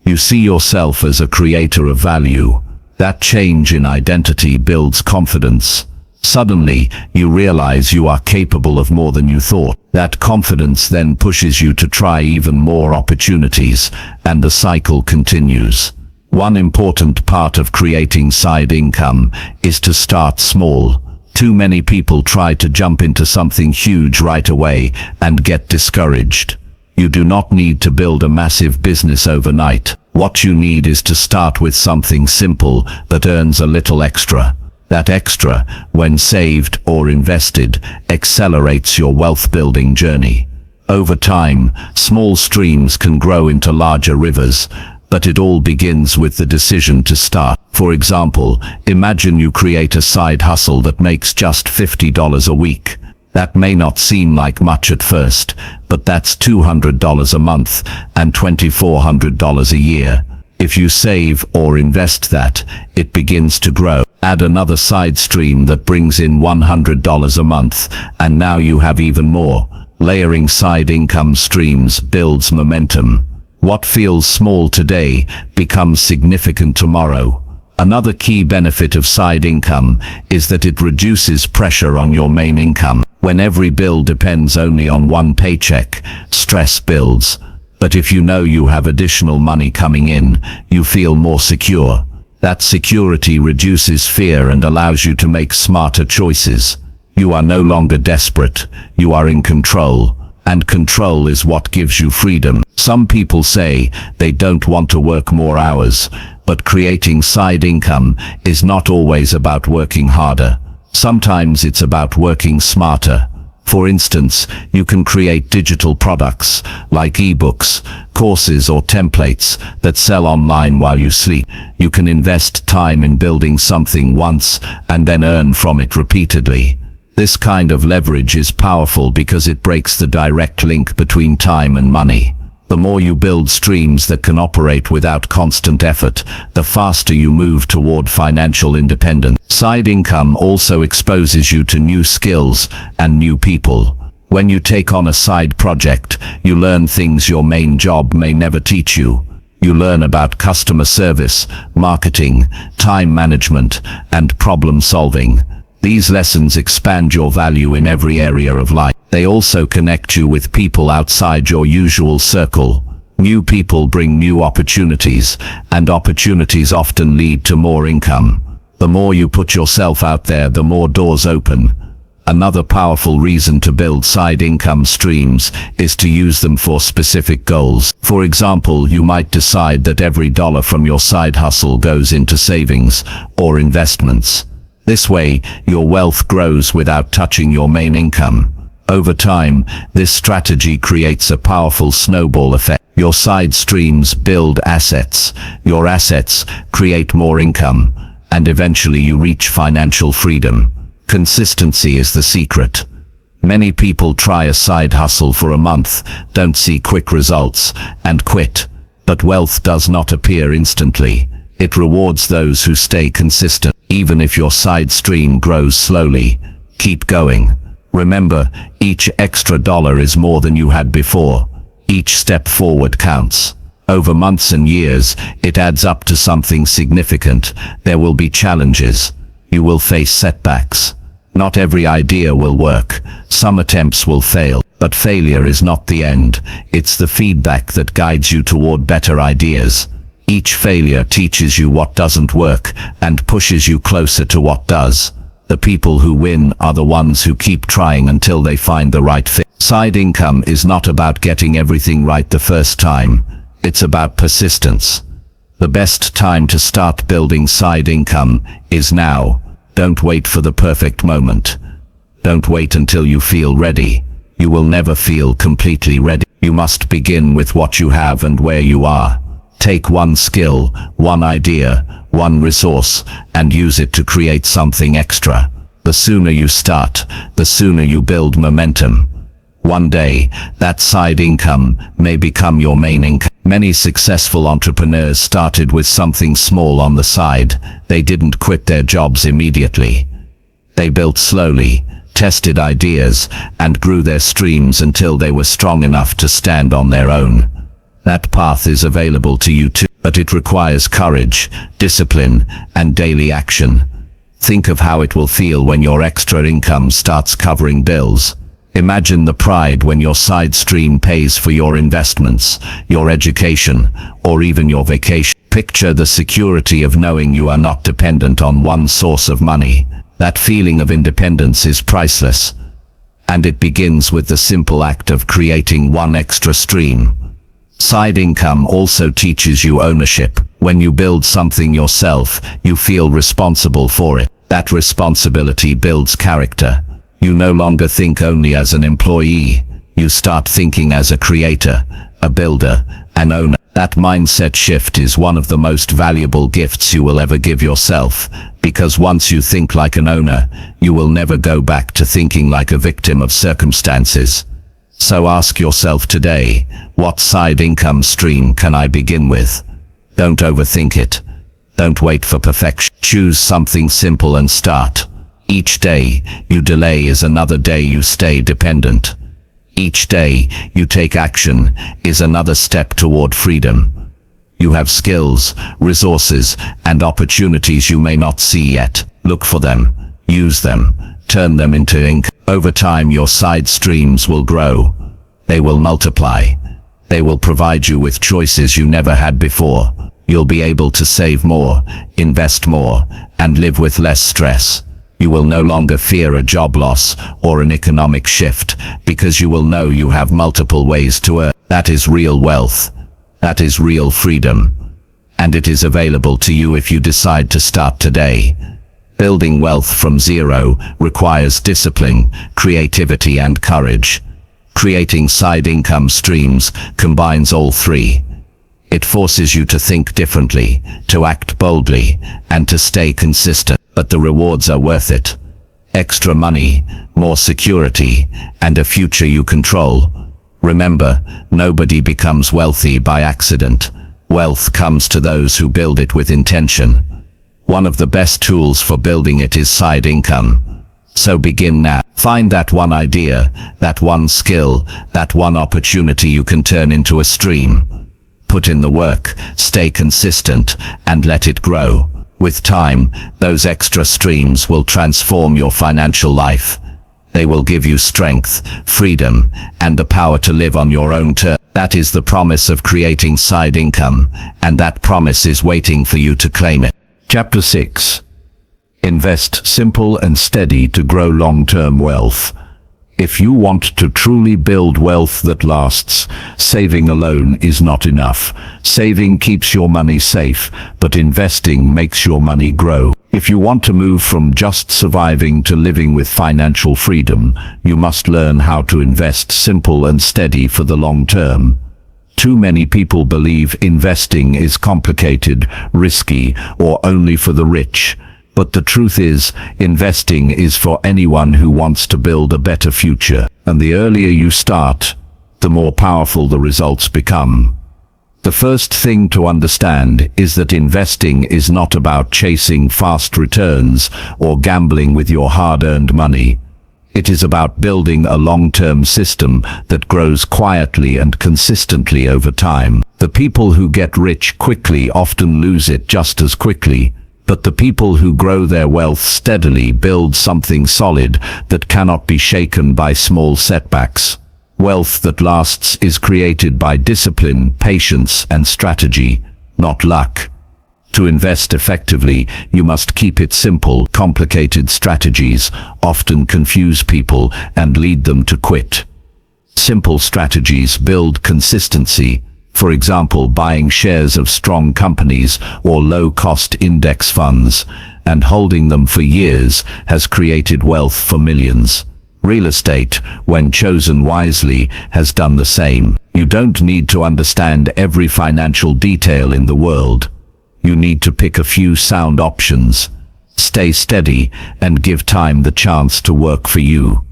You see yourself as a creator of value. That change in identity builds confidence. Suddenly, you realize you are capable of more than you thought. That confidence then pushes you to try even more opportunities, and the cycle continues. One important part of creating side income is to start small. Too many people try to jump into something huge right away and get discouraged. You do not need to build a massive business overnight. What you need is to start with something simple that earns a little extra. That extra, when saved or invested, accelerates your wealth building journey. Over time, small streams can grow into larger rivers, but it all begins with the decision to start. For example, imagine you create a side hustle that makes just $50 a week. That may not seem like much at first, but that's $200 a month and $2,400 a year. If you save or invest that, it begins to grow. Add another side stream that brings in $100 a month, and now you have even more. Layering side income streams builds momentum. What feels small today becomes significant tomorrow. Another key benefit of side income is that it reduces pressure on your main income. When every bill depends only on one paycheck, stress builds. But if you know you have additional money coming in, you feel more secure. That security reduces fear and allows you to make smarter choices. You are no longer desperate, you are in control, and control is what gives you freedom. Some people say they don't want to work more hours, but creating side income is not always about working harder. Sometimes it's about working smarter. For instance, you can create digital products like ebooks, courses or templates that sell online while you sleep. You can invest time in building something once and then earn from it repeatedly. This kind of leverage is powerful because it breaks the direct link between time and money. The more you build streams that can operate without constant effort, the faster you move toward financial independence. Side income also exposes you to new skills and new people. When you take on a side project, you learn things your main job may never teach you. You learn about customer service, marketing, time management, and problem solving. These lessons expand your value in every area of life. They also connect you with people outside your usual circle. New people bring new opportunities, and opportunities often lead to more income. The more you put yourself out there, the more doors open. Another powerful reason to build side income streams is to use them for specific goals. For example, you might decide that every dollar from your side hustle goes into savings or investments. This way, your wealth grows without touching your main income. Over time, this strategy creates a powerful snowball effect. Your side streams build assets. Your assets create more income, and eventually you reach financial freedom. Consistency is the secret. Many people try a side hustle for a month, don't see quick results, and quit. But wealth does not appear instantly. It rewards those who stay consistent. Even if your side stream grows slowly, keep going. Remember, each extra dollar is more than you had before. Each step forward counts. Over months and years, it adds up to something significant. There will be challenges. You will face setbacks. Not every idea will work. Some attempts will fail. But failure is not the end. It's the feedback that guides you toward better ideas. Each failure teaches you what doesn't work and pushes you closer to what does. The people who win are the ones who keep trying until they find the right fit. Side income is not about getting everything right the first time. It's about persistence. The best time to start building side income is now. Don't wait for the perfect moment. Don't wait until you feel ready. You will never feel completely ready. You must begin with what you have and where you are. Take one skill, one idea, one resource, and use it to create something extra. The sooner you start, the sooner you build momentum. One day, that side income may become your main income. Many successful entrepreneurs started with something small on the side. They didn't quit their jobs immediately. They built slowly, tested ideas, and grew their streams until they were strong enough to stand on their own. That path is available to you too. but it requires courage, discipline, and daily action. Think of how it will feel when your extra income starts covering bills. Imagine the pride when your side stream pays for your investments, your education, or even your vacation. Picture the security of knowing you are not dependent on one source of money. That feeling of independence is priceless. And it begins with the simple act of creating one extra stream. Side income also teaches you ownership. When you build something yourself, you feel responsible for it. That responsibility builds character. You no longer think only as an employee. You start thinking as a creator, a builder, an owner. That mindset shift is one of the most valuable gifts you will ever give yourself, because once you think like an owner, you will never go back to thinking like a victim of circumstances. So ask yourself today, what side income stream can I begin with? Don't overthink it. Don't wait for perfection. Choose something simple and start. Each day you delay is another day you stay dependent. Each day you take action is another step toward freedom. You have skills, resources, and opportunities you may not see yet. Look for them, use them, turn them into income. Over time your side streams will grow. They will multiply. They will provide you with choices you never had before. You'll be able to save more, invest more, and live with less stress. You will no longer fear a job loss or an economic shift, because you will know you have multiple ways to earn. That is real wealth. That is real freedom. And it is available to you if you decide to start today. Building wealth from zero requires discipline, creativity, and courage. Creating side income streams combines all three. It forces you to think differently, to act boldly, and to stay consistent. But the rewards are worth it. Extra money, more security, and a future you control. Remember, nobody becomes wealthy by accident. Wealth comes to those who build it with intention. One of the best tools for building it is side income. So begin now. Find that one idea, that one skill, that one opportunity you can turn into a stream. Put in the work, stay consistent, and let it grow. With time, those extra streams will transform your financial life. They will give you strength, freedom, and the power to live on your own terms. That is the promise of creating side income, and that promise is waiting for you to claim it. Chapter 6. Invest simple and steady to grow long-term wealth. If you want to truly build wealth that lasts, saving alone is not enough. Saving keeps your money safe, but investing makes your money grow. If you want to move from just surviving to living with financial freedom, you must learn how to invest simple and steady for the long term. Too many people believe investing is complicated, risky, or only for the rich. But the truth is, investing is for anyone who wants to build a better future. And the earlier you start, the more powerful the results become. The first thing to understand is that investing is not about chasing fast returns or gambling with your hard-earned money. It is about building a long-term system that grows quietly and consistently over time. The people who get rich quickly often lose it just as quickly. But the people who grow their wealth steadily build something solid that cannot be shaken by small setbacks. Wealth that lasts is created by discipline, patience, and strategy, not luck. To invest effectively, you must keep it simple. Complicated strategies often confuse people and lead them to quit. Simple strategies build consistency. For example, buying shares of strong companies or low-cost index funds and holding them for years has created wealth for millions. Real estate, when chosen wisely, has done the same. You don't need to understand every financial detail in the world. You need to pick a few sound options. Stay steady and give time the chance to work for you.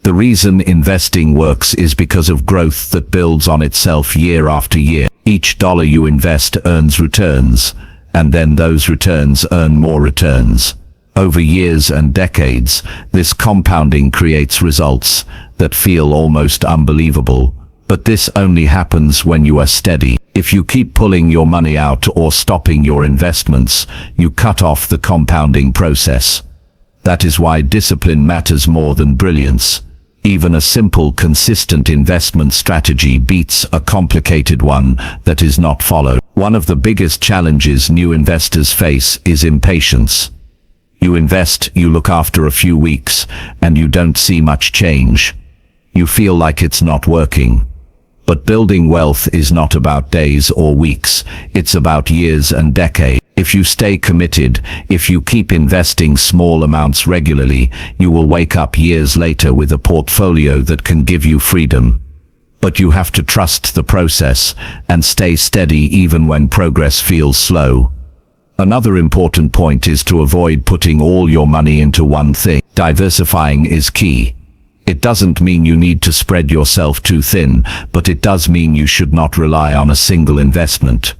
The reason investing works is because of growth that builds on itself year after year. Each dollar you invest earns returns, and then those returns earn more returns. Over years and decades, this compounding creates results that feel almost unbelievable. But this only happens when you are steady. If you keep pulling your money out or stopping your investments, you cut off the compounding process. That is why discipline matters more than brilliance. Even a simple, consistent investment strategy beats a complicated one that is not followed. One of the biggest challenges new investors face is impatience. You invest, you look after a few weeks, and you don't see much change. You feel like it's not working. But building wealth is not about days or weeks, it's about years and decades. If you stay committed, if you keep investing small amounts regularly, you will wake up years later with a portfolio that can give you freedom. But you have to trust the process and stay steady even when progress feels slow. Another important point is to avoid putting all your money into one thing. Diversifying is key. It doesn't mean you need to spread yourself too thin, but it does mean you should not rely on a single investment.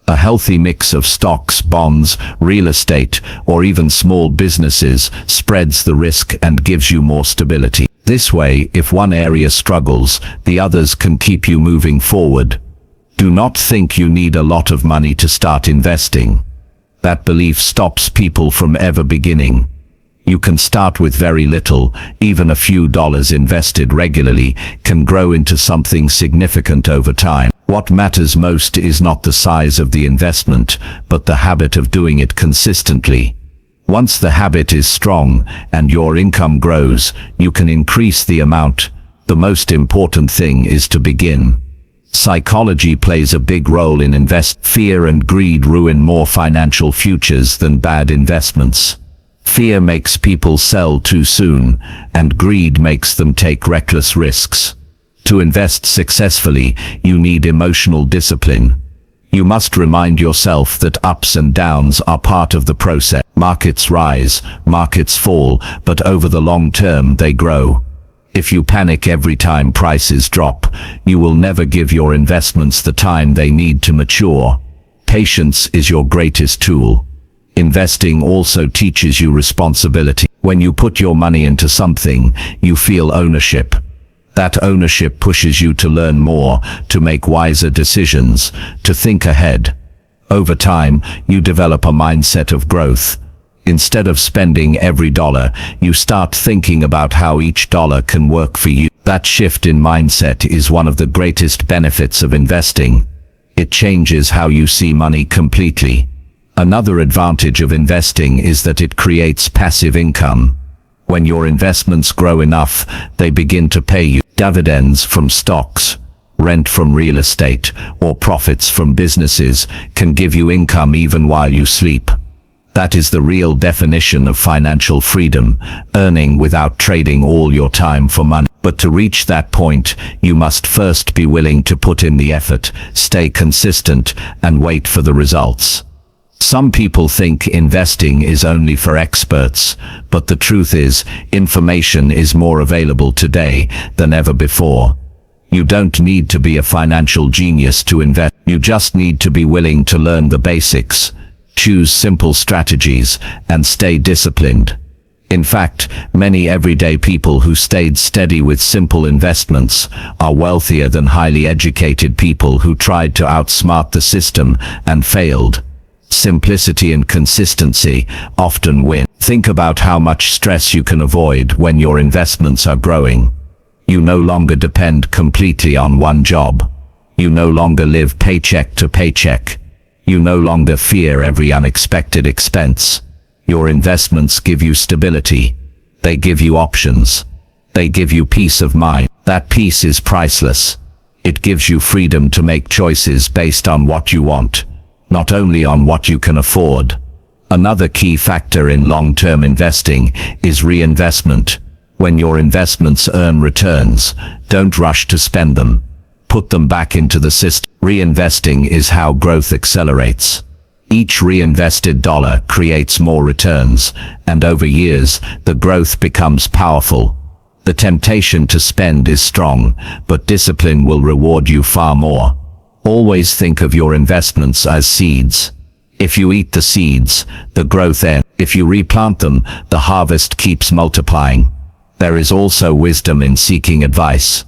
A healthy mix of stocks, bonds, real estate, or even small businesses spreads the risk and gives you more stability. This way, if one area struggles, the others can keep you moving forward. Do not think you need a lot of money to start investing. That belief stops people from ever beginning. You can start with very little. Even a few dollars invested regularly can grow into something significant over time. What matters most is not the size of the investment, but the habit of doing it consistently. Once the habit is strong and your income grows, you can increase the amount. The most important thing is to begin. Psychology plays a big role in Fear and greed ruin more financial futures than bad investments. Fear makes people sell too soon, and greed makes them take reckless risks. To invest successfully, you need emotional discipline. You must remind yourself that ups and downs are part of the process. Markets rise, markets fall, but over the long term they grow. If you panic every time prices drop, you will never give your investments the time they need to mature. Patience is your greatest tool. Investing also teaches you responsibility. When you put your money into something, you feel ownership. That ownership pushes you to learn more, to make wiser decisions, to think ahead. Over time, you develop a mindset of growth. Instead of spending every dollar, you start thinking about how each dollar can work for you. That shift in mindset is one of the greatest benefits of investing. It changes how you see money completely. Another advantage of investing is that it creates passive income. When your investments grow enough, they begin to pay you dividends from stocks, rent from real estate, or profits from businesses can give you income even while you sleep. That is the real definition of financial freedom, earning without trading all your time for money. But to reach that point, you must first be willing to put in the effort, stay consistent, and wait for the results. Some people think investing is only for experts, but the truth is, information is more available today than ever before. You don't need to be a financial genius to invest. You just need to be willing to learn the basics, choose simple strategies, and stay disciplined. In fact, many everyday people who stayed steady with simple investments are wealthier than highly educated people who tried to outsmart the system and failed. Simplicity and consistency often win. Think about how much stress you can avoid when your investments are growing. You no longer depend completely on one job. You no longer live paycheck to paycheck. You no longer fear every unexpected expense. Your investments give you stability. They give you options. They give you peace of mind. That peace is priceless. It gives you freedom to make choices based on what you want, not only on what you can afford. Another key factor in long-term investing is reinvestment. When your investments earn returns, don't rush to spend them. Put them back into the system. Reinvesting is how growth accelerates. Each reinvested dollar creates more returns, and over years, the growth becomes powerful. The temptation to spend is strong, but discipline will reward you far more. Always think of your investments as seeds. If you eat the seeds, the growth ends. If you replant them, the harvest keeps multiplying. There is also wisdom in seeking advice.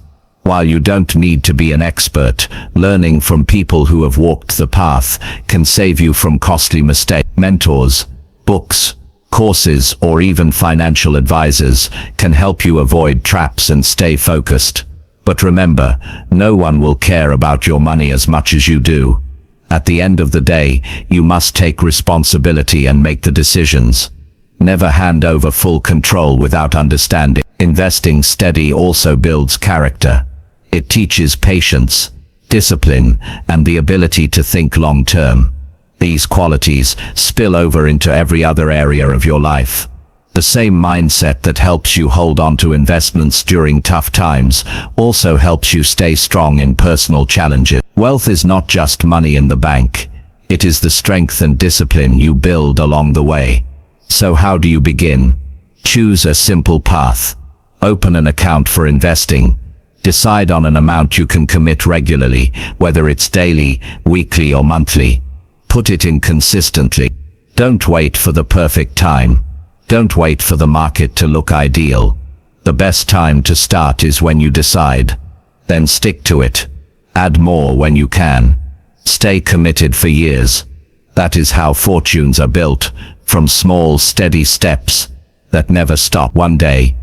While you don't need to be an expert, learning from people who have walked the path can save you from costly mistakes. Mentors, books, courses, or even financial advisors can help you avoid traps and stay focused. But remember, no one will care about your money as much as you do. At the end of the day, you must take responsibility and make the decisions. Never hand over full control without understanding. Investing steady also builds character. It teaches patience, discipline, and the ability to think long-term. These qualities spill over into every other area of your life. The same mindset that helps you hold on to investments during tough times also helps you stay strong in personal challenges. Wealth is not just money in the bank. It is the strength and discipline you build along the way. So how do you begin? Choose a simple path. Open an account for investing. Decide on an amount you can commit regularly, whether it's daily, weekly, or monthly. Put it in consistently. Don't wait for the perfect time. Don't wait for the market to look ideal. The best time to start is when you decide. Then stick to it. Add more when you can. Stay committed for years. That is how fortunes are built, from small, steady steps that never stop. One day,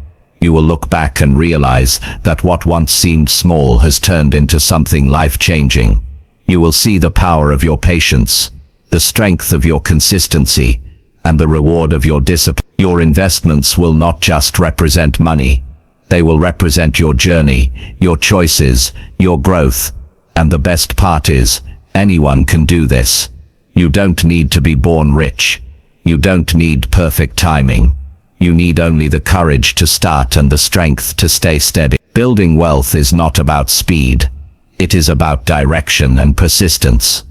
you will look back and realize that what once seemed small has turned into something life-changing. You will see the power of your patience, the strength of your consistency, and the reward of your discipline. Your investments will not just represent money. They will represent your journey, your choices, your growth. And the best part is, anyone can do this. You don't need to be born rich. You don't need perfect timing. You need only the courage to start and the strength to stay steady. Building wealth is not about speed. It is about direction and persistence.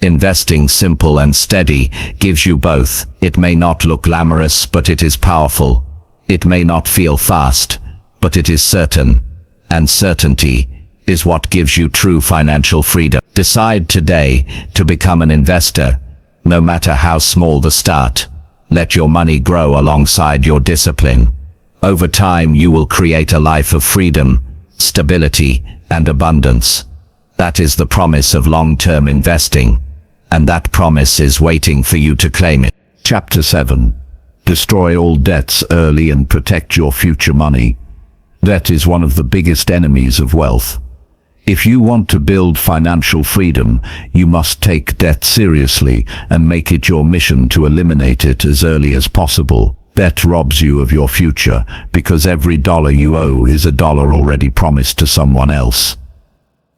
Investing simple and steady gives you both. It may not look glamorous, but it is powerful. It may not feel fast, but it is certain. And certainty is what gives you true financial freedom. Decide today to become an investor, no matter how small the start. Let your money grow alongside your discipline. Over time, you will create a life of freedom, stability, and abundance. That is the promise of long-term investing, and that promise is waiting for you to claim it. Chapter 7. Destroy all debts early and protect your future money. Debt is one of the biggest enemies of wealth. If you want to build financial freedom, you must take debt seriously and make it your mission to eliminate it as early as possible. Debt robs you of your future because every dollar you owe is a dollar already promised to someone else.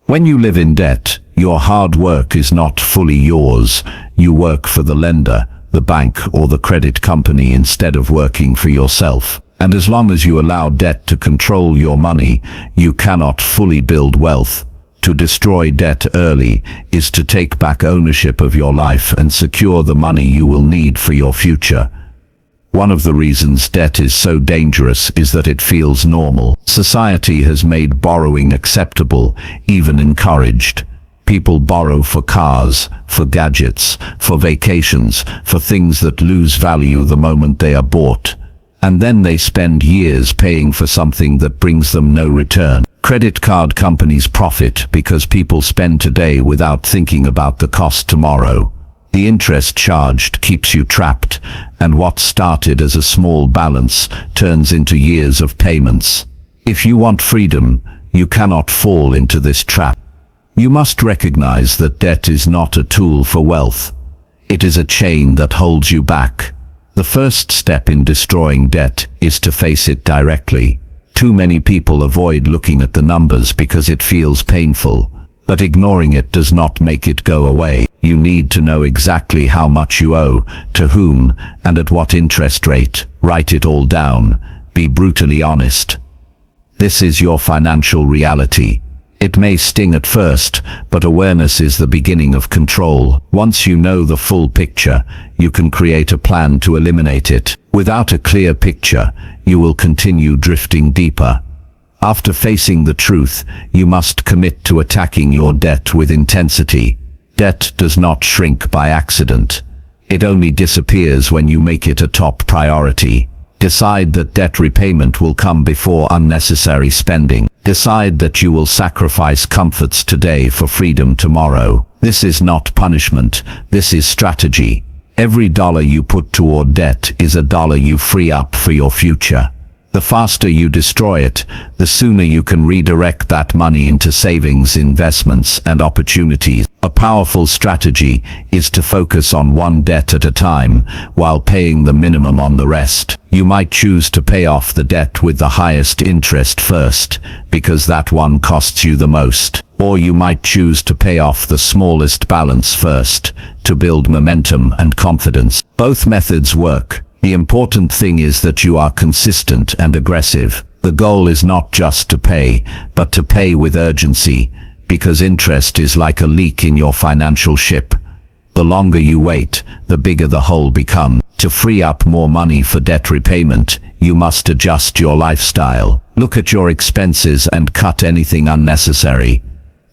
When you live in debt, your hard work is not fully yours. You work for the lender, the bank, or the credit company instead of working for yourself. And as long as you allow debt to control your money, you cannot fully build wealth. To destroy debt early is to take back ownership of your life and secure the money you will need for your future. One of the reasons debt is so dangerous is that it feels normal. Society has made borrowing acceptable, even encouraged. People borrow for cars, for gadgets, for vacations, for things that lose value the moment they are bought. And then they spend years paying for something that brings them no return. Credit card companies profit because people spend today without thinking about the cost tomorrow. The interest charged keeps you trapped, and what started as a small balance turns into years of payments. If you want freedom, you cannot fall into this trap. You must recognize that debt is not a tool for wealth. It is a chain that holds you back. The first step in destroying debt is to face it directly. Too many people avoid looking at the numbers because it feels painful, but ignoring it does not make it go away. You need to know exactly how much you owe, to whom, and at what interest rate. Write it all down. Be brutally honest. This is your financial reality. It may sting at first, but awareness is the beginning of control. Once you know the full picture, you can create a plan to eliminate it. Without a clear picture, you will continue drifting deeper. After facing the truth, you must commit to attacking your debt with intensity. Debt does not shrink by accident. It only disappears when you make it a top priority. Decide that debt repayment will come before unnecessary spending. Decide that you will sacrifice comforts today for freedom tomorrow. This is not punishment, this is strategy. Every dollar you put toward debt is a dollar you free up for your future. The faster you destroy it, the sooner you can redirect that money into savings, investments, and opportunities. A powerful strategy is to focus on one debt at a time while paying the minimum on the rest. You might choose to pay off the debt with the highest interest first, because that one costs you the most. Or you might choose to pay off the smallest balance first, to build momentum and confidence. Both methods work. The important thing is that you are consistent and aggressive. The goal is not just to pay, but to pay with urgency, because interest is like a leak in your financial ship. The longer you wait, the bigger the hole becomes. To free up more money for debt repayment, you must adjust your lifestyle. Look at your expenses and cut anything unnecessary.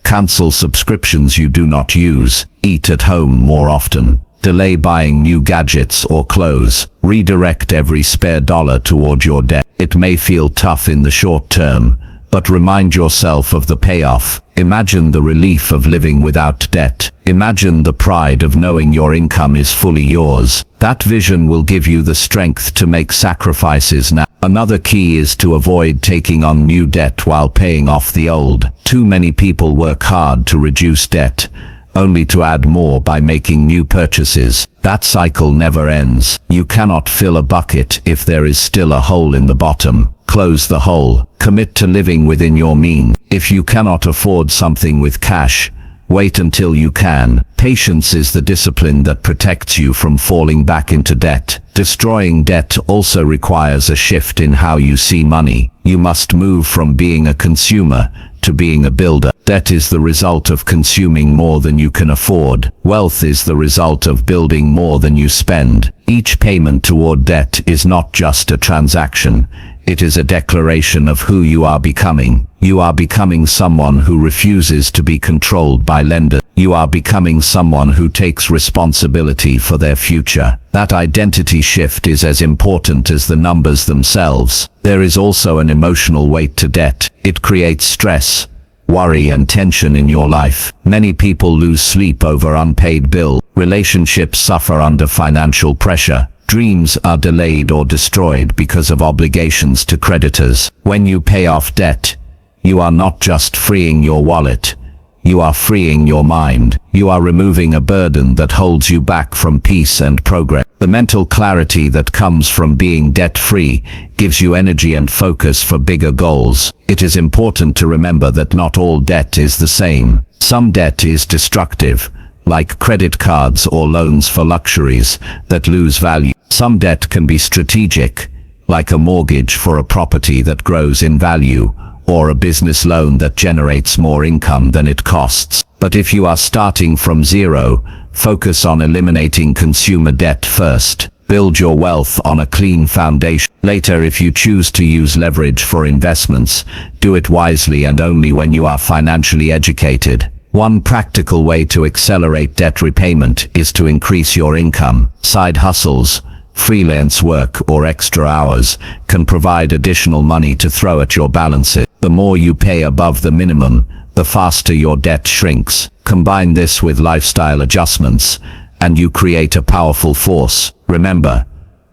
Cancel subscriptions you do not use. Eat at home more often. Delay buying new gadgets or clothes. Redirect every spare dollar toward your debt. It may feel tough in the short term, but remind yourself of the payoff. Imagine the relief of living without debt. Imagine the pride of knowing your income is fully yours. That vision will give you the strength to make sacrifices now. Another key is to avoid taking on new debt while paying off the old. Too many people work hard to reduce debt, only to add more by making new purchases. That cycle never ends. You cannot fill a bucket if there is still a hole in the bottom. Close the hole. Commit to living within your means. If you cannot afford something with cash, wait until you can. Patience is the discipline that protects you from falling back into debt. Destroying debt also requires a shift in how you see money. You must move from being a consumer to being a builder. Debt is the result of consuming more than you can afford. Wealth is the result of building more than you spend. Each payment toward debt is not just a transaction. It is a declaration of who you are becoming. You are becoming someone who refuses to be controlled by lenders. You are becoming someone who takes responsibility for their future. That identity shift is as important as the numbers themselves. There is also an emotional weight to debt. It creates stress, worry, and tension in your life. Many people lose sleep over unpaid bills. Relationships suffer under financial pressure. Dreams are delayed or destroyed because of obligations to creditors. When you pay off debt, you are not just freeing your wallet, you are freeing your mind. You are removing a burden that holds you back from peace and progress. The mental clarity that comes from being debt-free gives you energy and focus for bigger goals. It is important to remember that not all debt is the same. Some debt is destructive, like credit cards or loans for luxuries that lose value. Some debt can be strategic, like a mortgage for a property that grows in value, or a business loan that generates more income than it costs. But if you are starting from zero, focus on eliminating consumer debt first. Build your wealth on a clean foundation. Later, if you choose to use leverage for investments, do it wisely and only when you are financially educated. One practical way to accelerate debt repayment is to increase your income. Side hustles, freelance work, or extra hours can provide additional money to throw at your balances. The more you pay above the minimum, the faster your debt shrinks. Combine this with lifestyle adjustments, and you create a powerful force. Remember,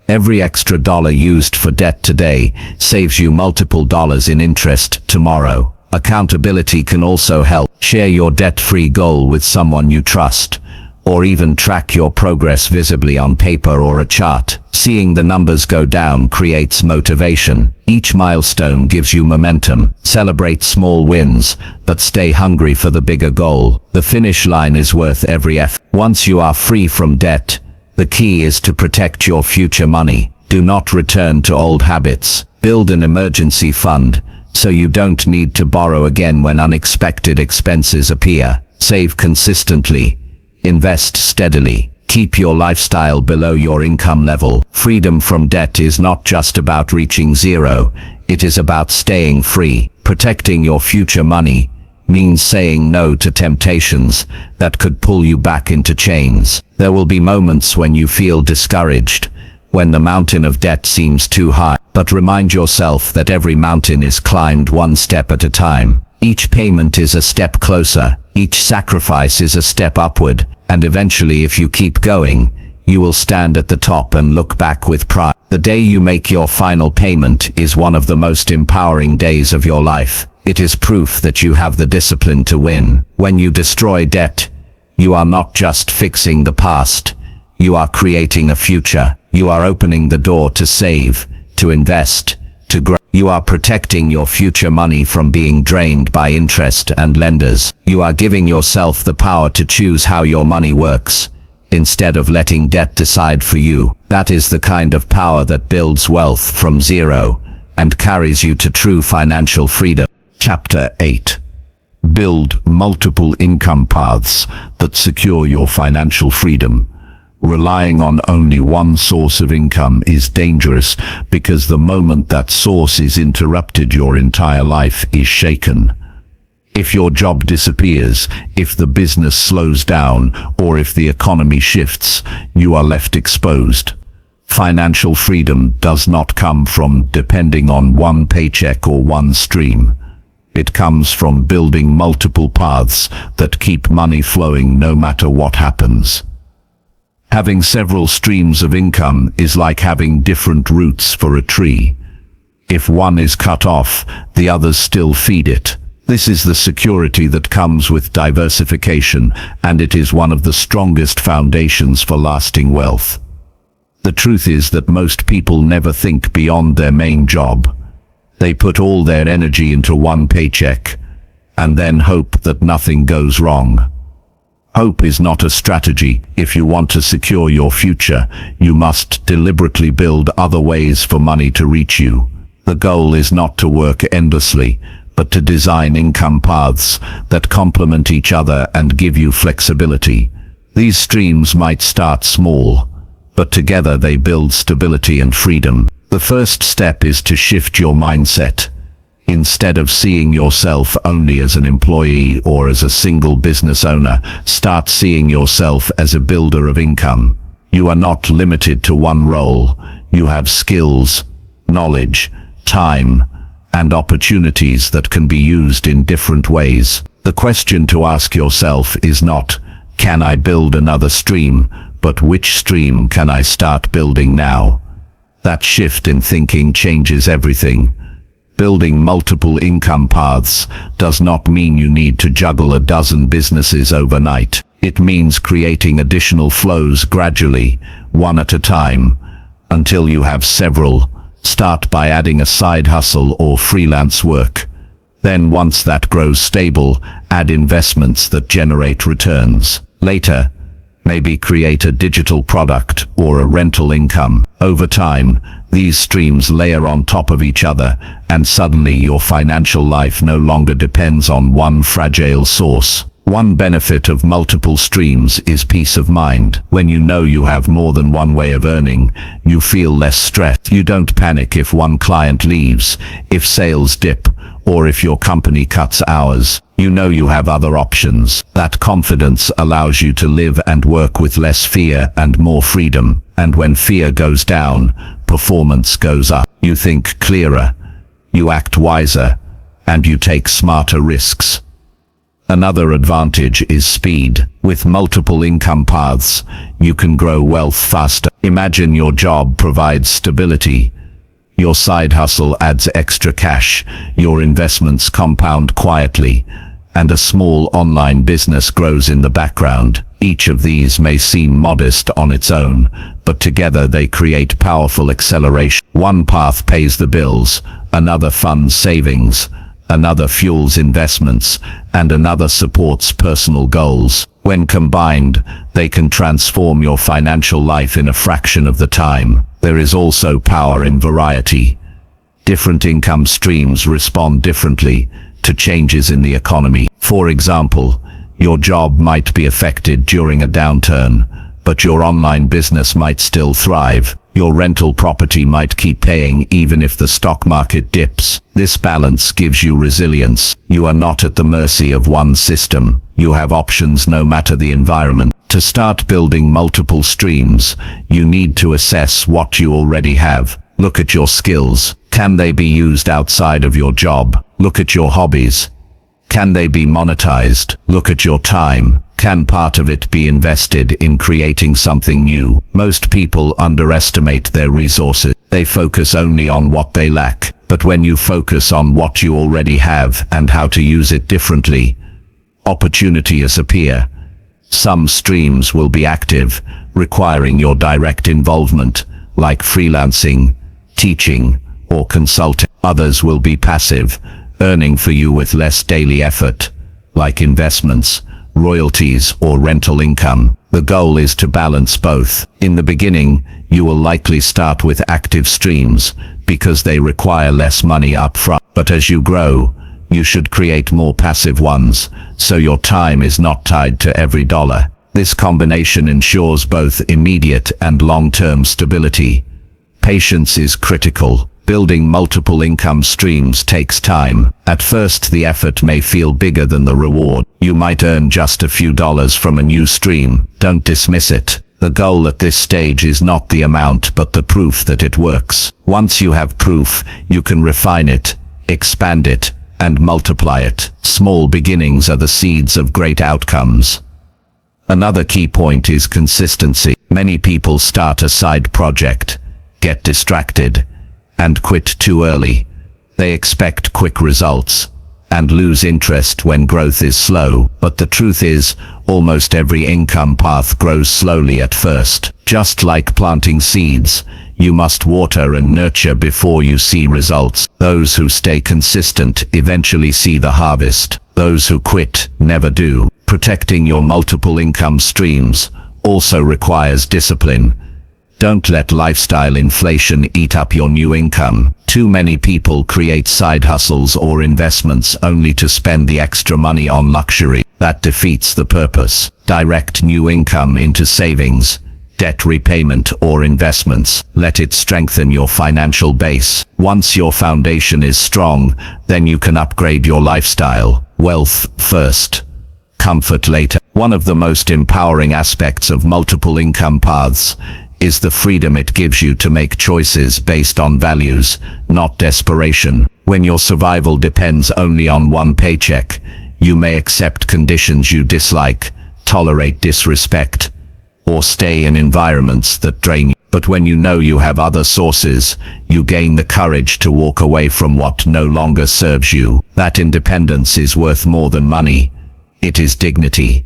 every extra dollar used for debt today saves you multiple dollars in interest tomorrow. Accountability can also help. Share your debt-free goal with someone you trust, or even track your progress visibly on paper or a chart. Seeing the numbers go down creates motivation. Each milestone gives you momentum. Celebrate small wins, but stay hungry for the bigger goal. The finish line is worth every effort. Once you are free from debt, the key is to protect your future money. Do not return to old habits. Build an emergency fund, so you don't need to borrow again when unexpected expenses appear. Save consistently. Invest steadily. Keep your lifestyle below your income level. Freedom from debt is not just about reaching zero. It is about staying free. Protecting your future money means saying no to temptations that could pull you back into chains. There will be moments when you feel discouraged, when the mountain of debt seems too high. But remind yourself that every mountain is climbed one step at a time. Each payment is a step closer, each sacrifice is a step upward, and eventually, if you keep going, you will stand at the top and look back with pride. The day you make your final payment is one of the most empowering days of your life. It is proof that you have the discipline to win. When you destroy debt, you are not just fixing the past, you are creating a future. You are opening the door to save, to invest, to grow. You are protecting your future money from being drained by interest and lenders. You are giving yourself the power to choose how your money works, instead of letting debt decide for you. That is the kind of power that builds wealth from zero and carries you to true financial freedom. Chapter 8. Build multiple income paths that secure your financial freedom. Relying on only one source of income is dangerous because the moment that source is interrupted, your entire life is shaken. If your job disappears, if the business slows down, or if the economy shifts, you are left exposed. Financial freedom does not come from depending on one paycheck or one stream. It comes from building multiple paths that keep money flowing no matter what happens. Having several streams of income is like having different roots for a tree. If one is cut off, the others still feed it. This is the security that comes with diversification, and it is one of the strongest foundations for lasting wealth. The truth is that most people never think beyond their main job. They put all their energy into one paycheck, and then hope that nothing goes wrong. Hope is not a strategy. If you want to secure your future, you must deliberately build other ways for money to reach you. The goal is not to work endlessly, but to design income paths that complement each other and give you flexibility. These streams might start small, but together they build stability and freedom. The first step is to shift your mindset. Instead of seeing yourself only as an employee or as a single business owner, start seeing yourself as a builder of income. You are not limited to one role. You have skills, knowledge, time, and opportunities that can be used in different ways. The question to ask yourself is not, can I build another stream, but which stream can I start building now? That shift in thinking changes everything. Building multiple income paths does not mean you need to juggle a dozen businesses overnight. It means creating additional flows gradually, one at a time, until you have several. Start by adding a side hustle or freelance work. Then once that grows stable, add investments that generate returns. Later, maybe create a digital product or a rental income. Over time, these streams layer on top of each other, and suddenly your financial life no longer depends on one fragile source. One benefit of multiple streams is peace of mind. When you know you have more than one way of earning, you feel less stressed. You don't panic if one client leaves, if sales dip, or if your company cuts hours. You know you have other options. That confidence allows you to live and work with less fear and more freedom. And when fear goes down, performance goes up. You think clearer, you act wiser, and you take smarter risks. Another advantage is speed. With multiple income paths, you can grow wealth faster. Imagine your job provides stability. Your side hustle adds extra cash, your investments compound quietly, and a small online business grows in the background. Each of these may seem modest on its own, but together they create powerful acceleration. One path pays the bills, another funds savings, another fuels investments, and another supports personal goals. When combined, they can transform your financial life in a fraction of the time. There is also power in variety. Different income streams respond differently to changes in the economy. For example, your job might be affected during a downturn, but your online business might still thrive. Your rental property might keep paying even if the stock market dips. This balance gives you resilience. You are not at the mercy of one system. You have options no matter the environment. To start building multiple streams, you need to assess what you already have. Look at your skills. Can they be used outside of your job? Look at your hobbies. Can they be monetized? Look at your time. Can part of it be invested in creating something new? Most people underestimate their resources. They focus only on what they lack. But when you focus on what you already have and how to use it differently, opportunities appear. Some streams will be active, requiring your direct involvement, like freelancing, teaching, or consulting. Others will be passive, earning for you with less daily effort, like investments, royalties, or rental income. The goal is to balance both. In the beginning, you will likely start with active streams because they require less money upfront. But as you grow, you should create more passive ones, so your time is not tied to every dollar. This combination ensures both immediate and long-term stability. Patience is critical. Building multiple income streams takes time. At first, the effort may feel bigger than the reward. You might earn just a few dollars from a new stream. Don't dismiss it. The goal at this stage is not the amount, but the proof that it works. Once you have proof, you can refine it, expand it, and multiply it. Small beginnings are the seeds of great outcomes. Another key point is consistency. Many people start a side project, get distracted, and quit too early. They expect quick results and lose interest when growth is slow. But the truth is, almost every income path grows slowly at first. Just like planting seeds, you must water and nurture before you see results. Those who stay consistent eventually see the harvest. Those who quit never do. Protecting your multiple income streams also requires discipline. Don't let lifestyle inflation eat up your new income. Too many people create side hustles or investments only to spend the extra money on luxury. That defeats the purpose. Direct new income into savings, debt repayment, or investments. Let it strengthen your financial base. Once your foundation is strong, then you can upgrade your lifestyle. Wealth first, comfort later. One of the most empowering aspects of multiple income paths is the freedom it gives you to make choices based on values, not desperation. When your survival depends only on one paycheck, you may accept conditions you dislike, tolerate disrespect, or stay in environments that drain you. But when you know you have other sources, you gain the courage to walk away from what no longer serves you. That independence is worth more than money. It is dignity.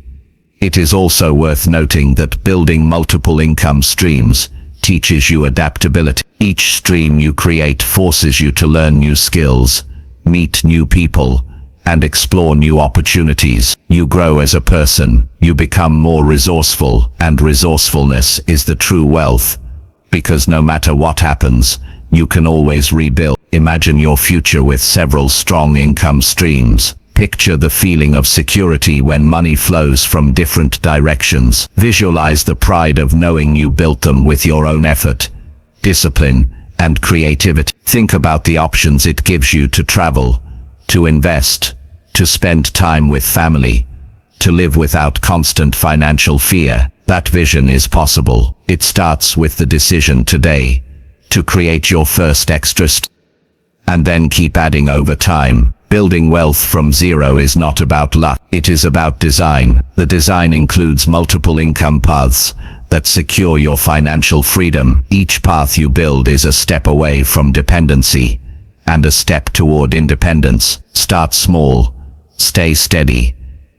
It is also worth noting that building multiple income streams teaches you adaptability. Each stream you create forces you to learn new skills, meet new people, and explore new opportunities. You grow as a person, you become more resourceful, and resourcefulness is the true wealth. Because no matter what happens, you can always rebuild. Imagine your future with several strong income streams. Picture the feeling of security when money flows from different directions. Visualize the pride of knowing you built them with your own effort, discipline, and creativity. Think about the options it gives you to travel, to invest, to spend time with family, to live without constant financial fear. That vision is possible. It starts with the decision today to create your first extra and then keep adding over time. Building wealth from zero is not about luck. It is about design. The design includes multiple income paths that secure your financial freedom. Each path you build is a step away from dependency and a step toward independence. Start small, stay steady,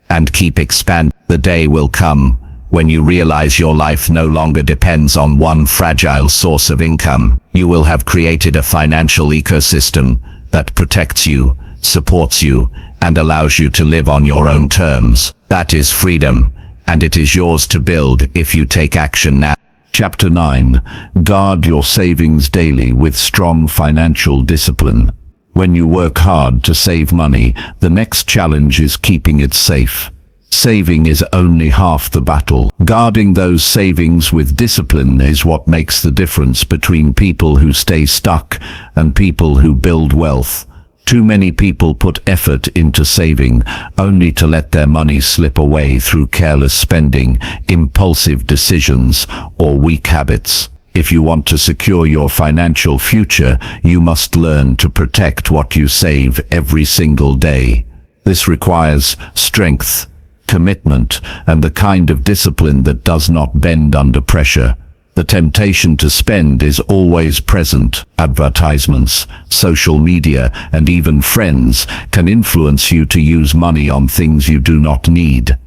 and keep expanding. The day will come when you realize your life no longer depends on one fragile source of income. You will have created a financial ecosystem that protects you, supports you, and allows you to live on your own terms. That is freedom, and it is yours to build if you take action now. Chapter 9. Guard your savings daily with strong financial discipline. When you work hard to save money, the next challenge is keeping it safe. Saving is only half the battle. Guarding those savings with discipline is what makes the difference between people who stay stuck and people who build wealth. Too many people put effort into saving, only to let their money slip away through careless spending, impulsive decisions, or weak habits. If you want to secure your financial future, you must learn to protect what you save every single day. This requires strength, commitment, and the kind of discipline that does not bend under pressure. The temptation to spend is always present. Advertisements, social media, and even friends can influence you to use money on things you do not need.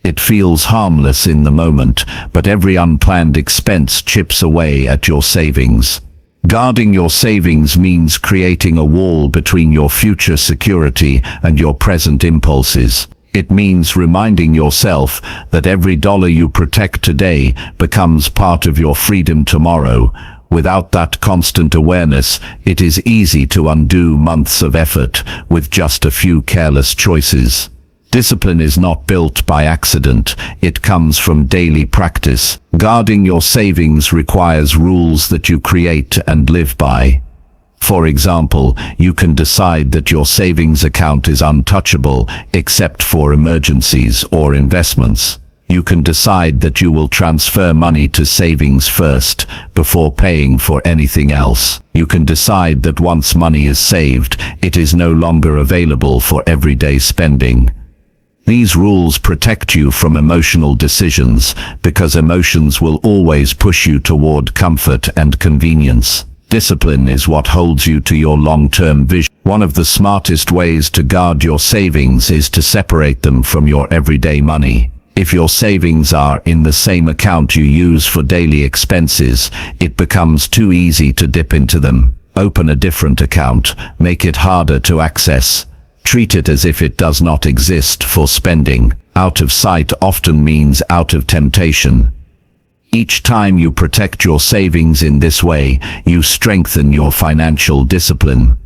It feels harmless in the moment, but every unplanned expense chips away at your savings. Guarding your savings means creating a wall between your future security and your present impulses. It means reminding yourself that every dollar you protect today becomes part of your freedom tomorrow. Without that constant awareness, it is easy to undo months of effort with just a few careless choices. Discipline is not built by accident, it comes from daily practice. Guarding your savings requires rules that you create and live by. For example, you can decide that your savings account is untouchable except for emergencies or investments. You can decide that you will transfer money to savings first, before paying for anything else. You can decide that once money is saved, it is no longer available for everyday spending. These rules protect you from emotional decisions, because emotions will always push you toward comfort and convenience. Discipline is what holds you to your long-term vision. One of the smartest ways to guard your savings is to separate them from your everyday money. If your savings are in the same account you use for daily expenses, it becomes too easy to dip into them. Open a different account, make it harder to access. Treat it as if it does not exist for spending. Out of sight often means out of temptation. Each time you protect your savings in this way, you strengthen your financial discipline.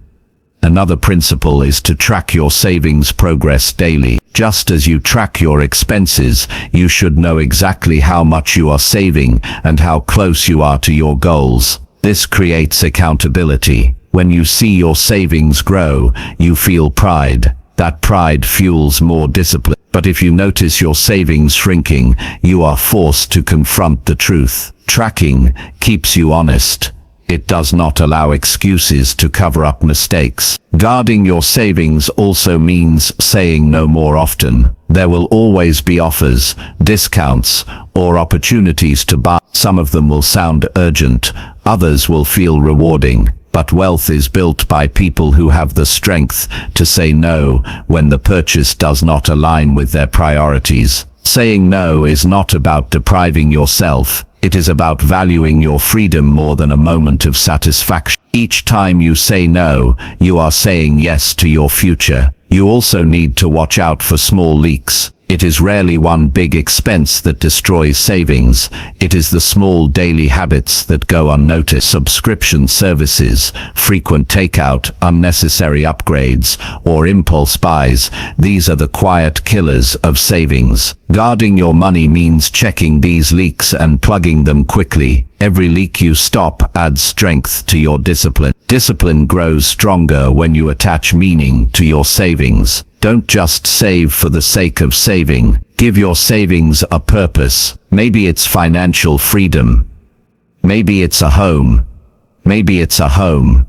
Another principle is to track your savings progress daily. Just as you track your expenses, you should know exactly how much you are saving and how close you are to your goals. This creates accountability. When you see your savings grow, you feel pride. That pride fuels more discipline. But if you notice your savings shrinking, you are forced to confront the truth. Tracking keeps you honest. It does not allow excuses to cover up mistakes. Guarding your savings also means saying no more often. There will always be offers, discounts, or opportunities to buy. Some of them will sound urgent, others will feel rewarding. But wealth is built by people who have the strength to say no when the purchase does not align with their priorities. Saying no is not about depriving yourself. It is about valuing your freedom more than a moment of satisfaction. Each time you say no, you are saying yes to your future. You also need to watch out for small leaks. It is rarely one big expense that destroys savings. It is the small daily habits that go unnoticed. Subscription services, frequent takeout, unnecessary upgrades, or impulse buys. These are the quiet killers of savings. Guarding your money means checking these leaks and plugging them quickly. Every leak you stop adds strength to your discipline. Discipline grows stronger when you attach meaning to your savings. Don't just save for the sake of saving. Give your savings a purpose. Maybe it's financial freedom. Maybe it's a home. Maybe it's a home.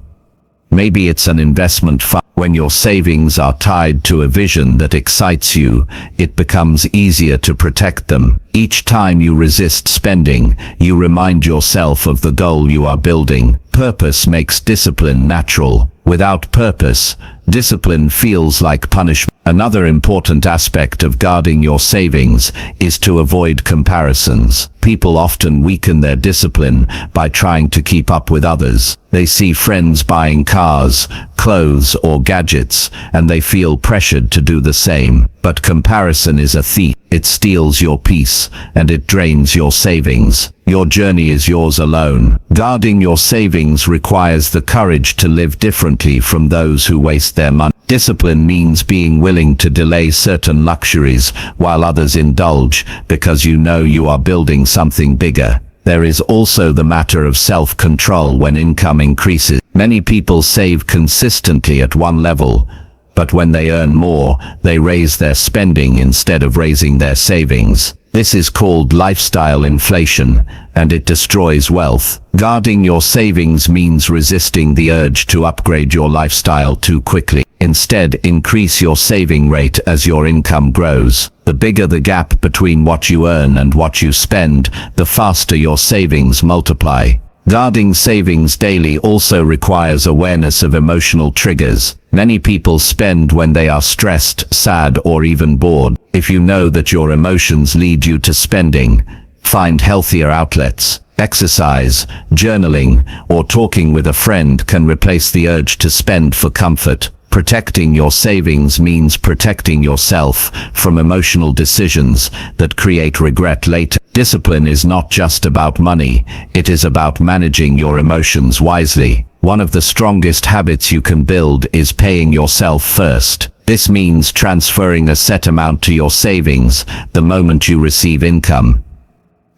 Maybe it's an investment fund. When your savings are tied to a vision that excites you, it becomes easier to protect them. Each time you resist spending, you remind yourself of the goal you are building. Purpose makes discipline natural. Without purpose, discipline feels like punishment. Another important aspect of guarding your savings is to avoid comparisons. People often weaken their discipline by trying to keep up with others. They see friends buying cars, clothes, or gadgets, and they feel pressured to do the same. But comparison is a thief. It steals your peace, and it drains your savings. Your journey is yours alone. Guarding your savings requires the courage to live differently from those who waste their money. Discipline means being willing to delay certain luxuries while others indulge, because you know you are building something bigger. There is also the matter of self-control when income increases. Many people save consistently at one level, but when they earn more, they raise their spending instead of raising their savings. This is called lifestyle inflation, and it destroys wealth. Guarding your savings means resisting the urge to upgrade your lifestyle too quickly. Instead, increase your saving rate as your income grows. The bigger the gap between what you earn and what you spend, the faster your savings multiply. Guarding savings daily also requires awareness of emotional triggers. Many people spend when they are stressed, sad, or even bored. If you know that your emotions lead you to spending, find healthier outlets. Exercise, journaling, or talking with a friend can replace the urge to spend for comfort. Protecting your savings means protecting yourself from emotional decisions that create regret later. Discipline is not just about money, it is about managing your emotions wisely. One of the strongest habits you can build is paying yourself first. This means transferring a set amount to your savings the moment you receive income,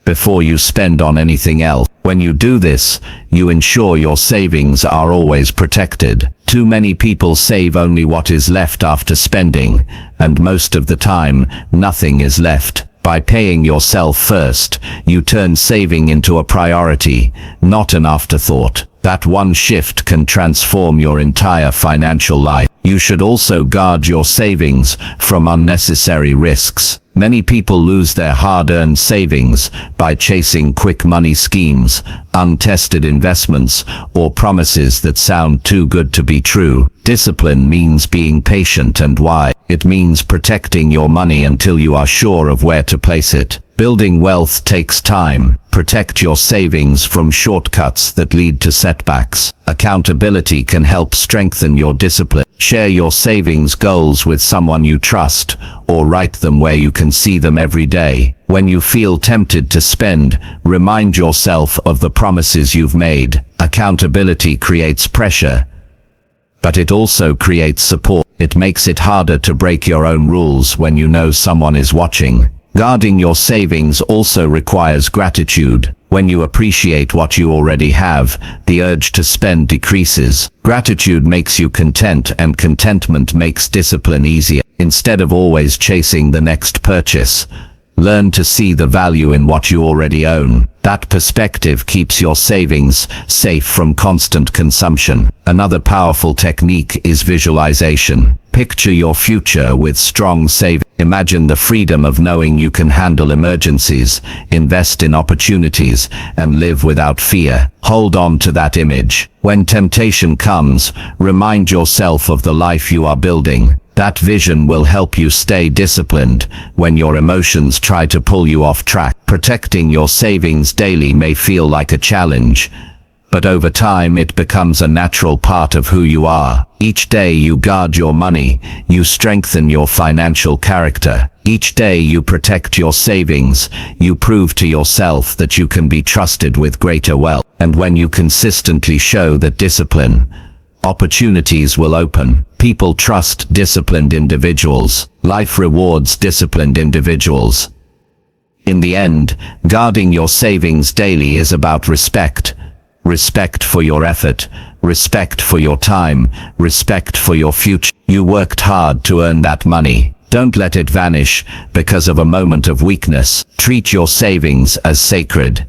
before you spend on anything else. When you do this, you ensure your savings are always protected. Too many people save only what is left after spending, and most of the time, nothing is left. By paying yourself first, you turn saving into a priority, not an afterthought. That one shift can transform your entire financial life. You should also guard your savings from unnecessary risks. Many people lose their hard-earned savings by chasing quick money schemes, untested investments, or promises that sound too good to be true. Discipline means being patient and wise. It means protecting your money until you are sure of where to place it. Building wealth takes time. Protect your savings from shortcuts that lead to setbacks. Accountability can help strengthen your discipline. Share your savings goals with someone you trust, or write them where you can see them every day. When you feel tempted to spend, remind yourself of the promises you've made. Accountability creates pressure, but it also creates support. It makes it harder to break your own rules when you know someone is watching. Guarding your savings also requires gratitude. When you appreciate what you already have, the urge to spend decreases. Gratitude makes you content, and contentment makes discipline easier. Instead of always chasing the next purchase, learn to see the value in what you already own. That perspective keeps your savings safe from constant consumption. Another powerful technique is visualization. Picture your future with strong savings. Imagine the freedom of knowing you can handle emergencies, invest in opportunities, and live without fear. Hold on to that image. When temptation comes, remind yourself of the life you are building. That vision will help you stay disciplined when your emotions try to pull you off track. Protecting your savings daily may feel like a challenge, but over time it becomes a natural part of who you are. Each day you guard your money, you strengthen your financial character. Each day you protect your savings, you prove to yourself that you can be trusted with greater wealth. And when you consistently show that discipline, opportunities will open. People trust disciplined individuals. Life rewards disciplined individuals. In the end, guarding your savings daily is about respect. Respect for your effort, respect for your time, respect for your future. You worked hard to earn that money. Don't let it vanish because of a moment of weakness. Treat your savings as sacred,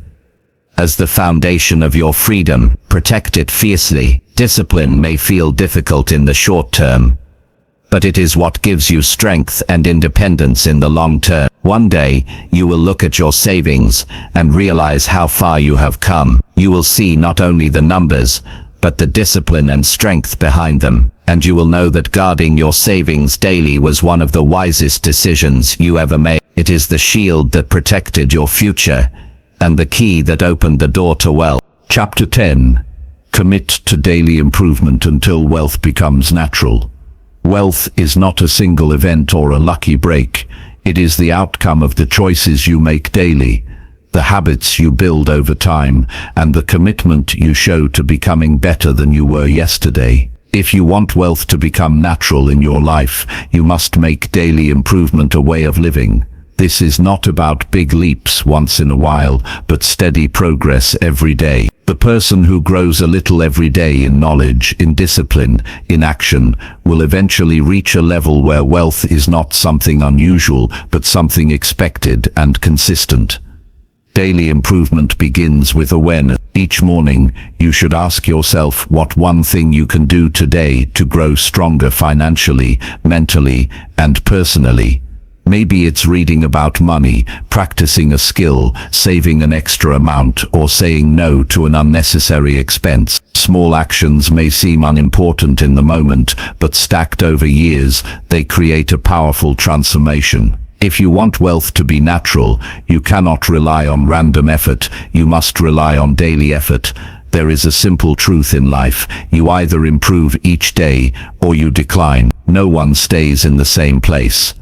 as the foundation of your freedom. Protect it fiercely. Discipline may feel difficult in the short term, but it is what gives you strength and independence in the long term. One day, you will look at your savings and realize how far you have come. You will see not only the numbers, but the discipline and strength behind them. And you will know that guarding your savings daily was one of the wisest decisions you ever made. It is the shield that protected your future, and the key that opened the door to wealth. Chapter 10. Commit to daily improvement until wealth becomes natural. Wealth is not a single event or a lucky break. It is the outcome of the choices you make daily, the habits you build over time, and the commitment you show to becoming better than you were yesterday. If you want wealth to become natural in your life, you must make daily improvement a way of living. This is not about big leaps once in a while, but steady progress every day. The person who grows a little every day in knowledge, in discipline, in action, will eventually reach a level where wealth is not something unusual, but something expected and consistent. Daily improvement begins with awareness. Each morning, you should ask yourself what one thing you can do today to grow stronger financially, mentally, and personally. Maybe it's reading about money, practicing a skill, saving an extra amount, or saying no to an unnecessary expense. Small actions may seem unimportant in the moment, but stacked over years, they create a powerful transformation. If you want wealth to be natural, you cannot rely on random effort, you must rely on daily effort. There is a simple truth in life: you either improve each day, or you decline. No one stays in the same place.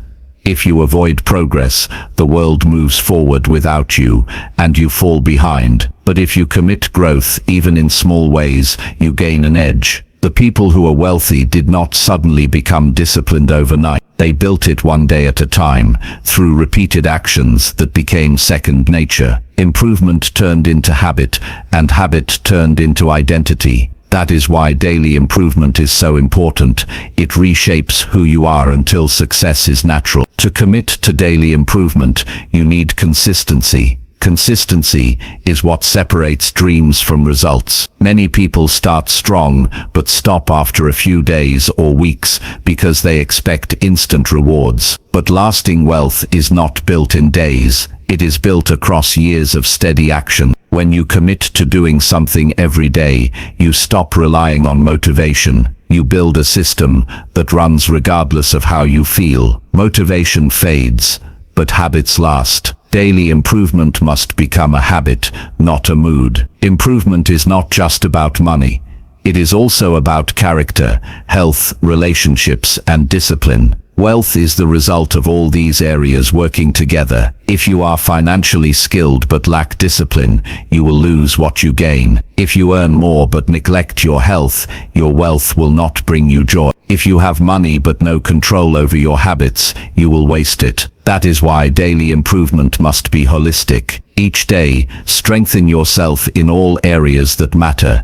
If you avoid progress, the world moves forward without you, and you fall behind. But if you commit growth, even in small ways, you gain an edge. The people who are wealthy did not suddenly become disciplined overnight. They built it one day at a time, through repeated actions that became second nature. Improvement turned into habit, and habit turned into identity. That is why daily improvement is so important. It reshapes who you are until success is natural. To commit to daily improvement, you need consistency. Consistency is what separates dreams from results. Many people start strong, but stop after a few days or weeks because they expect instant rewards. But lasting wealth is not built in days. It is built across years of steady action. When you commit to doing something every day, you stop relying on motivation. You build a system that runs regardless of how you feel. Motivation fades, but habits last. Daily improvement must become a habit, not a mood. Improvement is not just about money. It is also about character, health, relationships, and discipline. Wealth is the result of all these areas working together. If you are financially skilled but lack discipline, you will lose what you gain. If you earn more but neglect your health, your wealth will not bring you joy. If you have money but no control over your habits, you will waste it. That is why daily improvement must be holistic. Each day, strengthen yourself in all areas that matter,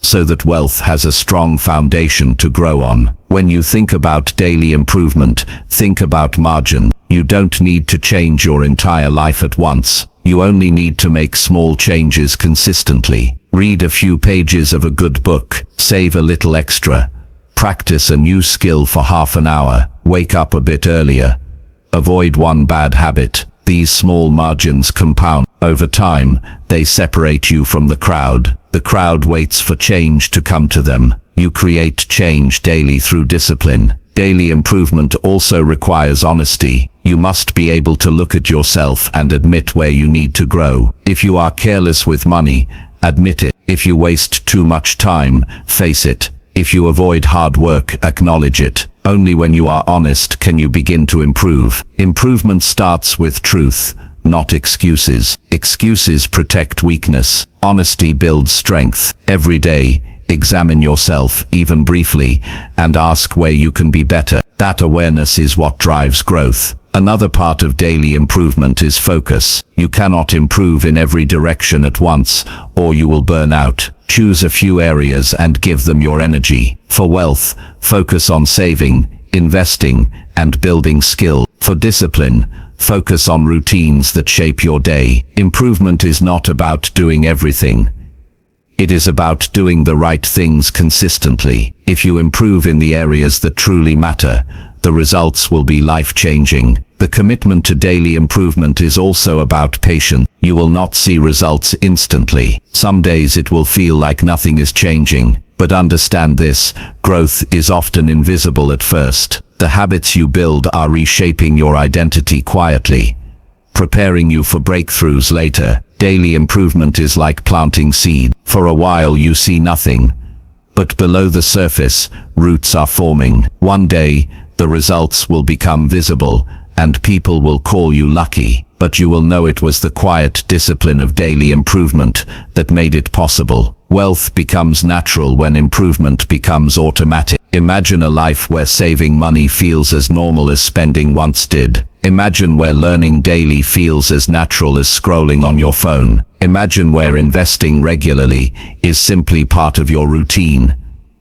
so that wealth has a strong foundation to grow on. When you think about daily improvement, think about margin. You don't need to change your entire life at once. You only need to make small changes consistently. Read a few pages of a good book, save a little extra, practice a new skill for half an hour, wake up a bit earlier, avoid one bad habit. These small margins compound. Over time, they separate you from the crowd. The crowd waits for change to come to them. You create change daily through discipline. Daily improvement also requires honesty. You must be able to look at yourself and admit where you need to grow. If you are careless with money, admit it. If you waste too much time, face it. If you avoid hard work, acknowledge it. Only when you are honest can you begin to improve. Improvement starts with truth, not excuses. Excuses protect weakness. Honesty builds strength. Every day, examine yourself, even briefly, and ask where you can be better. That awareness is what drives growth. Another part of daily improvement is focus. You cannot improve in every direction at once, or you will burn out. Choose a few areas and give them your energy. For wealth, focus on saving, investing, and building skill. For discipline, focus on routines that shape your day. Improvement is not about doing everything. It is about doing the right things consistently. If you improve in the areas that truly matter, the results will be life-changing. The commitment to daily improvement is also about patience. You will not see results instantly. Some days it will feel like nothing is changing. But understand this, growth is often invisible at first. The habits you build are reshaping your identity quietly, preparing you for breakthroughs later. Daily improvement is like planting seed. For a while you see nothing, but below the surface, roots are forming. One day, the results will become visible, and people will call you lucky. But you will know it was the quiet discipline of daily improvement that made it possible. Wealth becomes natural when improvement becomes automatic. Imagine a life where saving money feels as normal as spending once did. Imagine where learning daily feels as natural as scrolling on your phone. Imagine where investing regularly is simply part of your routine,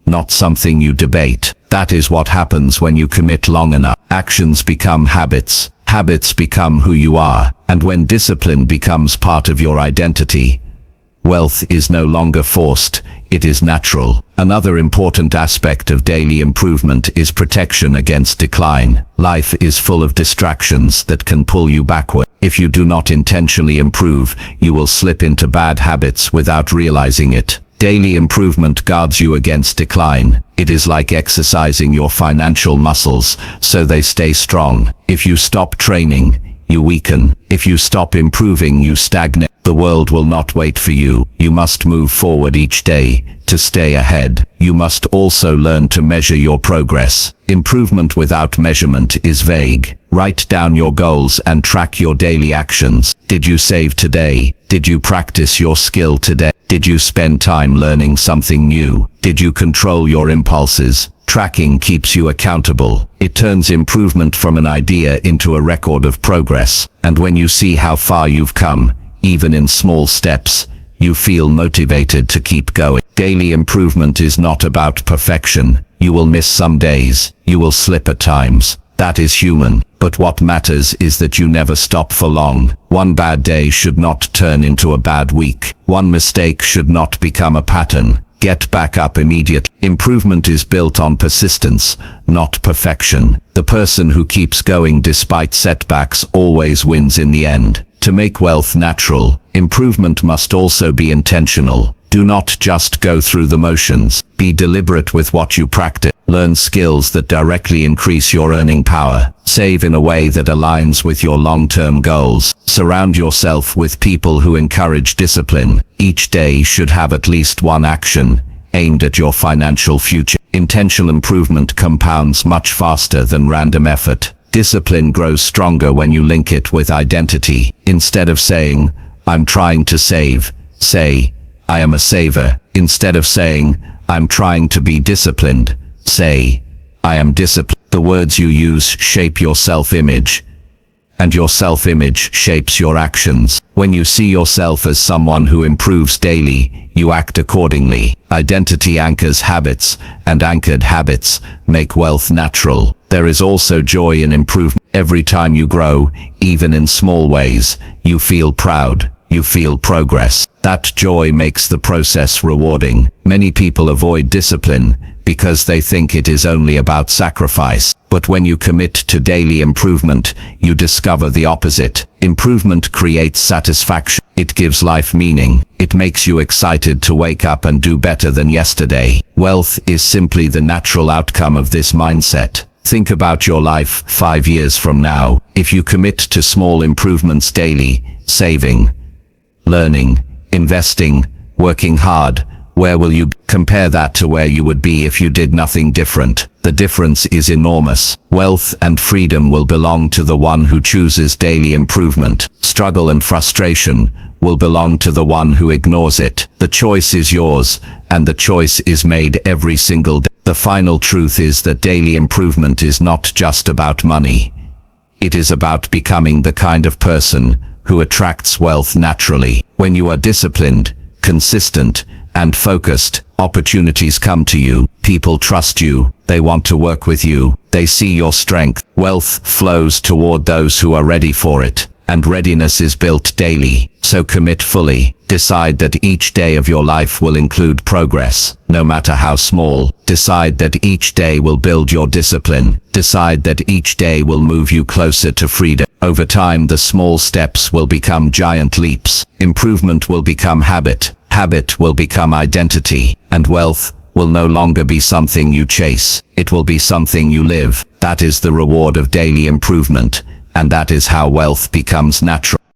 not something you debate. That is what happens when you commit long enough. Actions become habits, habits become who you are, and when discipline becomes part of your identity, wealth is no longer forced, it is natural. Another important aspect of daily improvement is protection against decline. Life is full of distractions that can pull you backward. If you do not intentionally improve, you will slip into bad habits without realizing it. Daily improvement guards you against decline. It is like exercising your financial muscles so they stay strong. If you stop training, you weaken. If you stop improving, you stagnate. The world will not wait for you. You must move forward each day to stay ahead. You must also learn to measure your progress. Improvement without measurement is vague. Write down your goals and track your daily actions. Did you save today? Did you practice your skill today? Did you spend time learning something new? Did you control your impulses? Tracking keeps you accountable. It turns improvement from an idea into a record of progress. And when you see how far you've come, even in small steps, you feel motivated to keep going. Daily improvement is not about perfection. You will miss some days. You will slip at times. That is human. But what matters is that you never stop for long. One bad day should not turn into a bad week. One mistake should not become a pattern. Get back up immediately. Improvement is built on persistence, not perfection. The person who keeps going despite setbacks always wins in the end. To make wealth natural, improvement must also be intentional. Do not just go through the motions. Be deliberate with what you practice. Learn skills that directly increase your earning power. Save in a way that aligns with your long-term goals. Surround yourself with people who encourage discipline. Each day should have at least one action aimed at your financial future. Intentional improvement compounds much faster than random effort. Discipline grows stronger when you link it with identity. Instead of saying, "I'm trying to save," say, "I am a saver." Instead of saying, "I'm trying to be disciplined," say, "I am disciplined." The words you use shape your self-image, and your self-image shapes your actions. When you see yourself as someone who improves daily, you act accordingly. Identity anchors habits, and anchored habits make wealth natural. There is also joy in improvement. Every time you grow, even in small ways, you feel proud. You feel progress. That joy makes the process rewarding. Many people avoid discipline because they think it is only about sacrifice. But when you commit to daily improvement, you discover the opposite. Improvement creates satisfaction. It gives life meaning. It makes you excited to wake up and do better than yesterday. Wealth is simply the natural outcome of this mindset. Think about your life 5 years from now. If you commit to small improvements daily, saving, learning, investing, working hard, where will you be? Compare that to where you would be if you did nothing different. The difference is enormous. Wealth and freedom will belong to the one who chooses daily improvement. Struggle and frustration will belong to the one who ignores it. The choice is yours, and the choice is made every single day. The final truth is that daily improvement is not just about money. It is about becoming the kind of person who attracts wealth naturally. When you are disciplined, consistent, and focused, opportunities come to you. People trust you. They want to work with you. They see your strength. Wealth flows toward those who are ready for it, and readiness is built daily. So commit fully. Decide that each day of your life will include progress, no matter how small. Decide that each day will build your discipline. Decide that each day will move you closer to freedom. Over time, the small steps will become giant leaps. Improvement will become habit. Habit will become identity. And wealth will no longer be something you chase. It will be something you live. That is the reward of daily improvement. And that is how wealth becomes natural.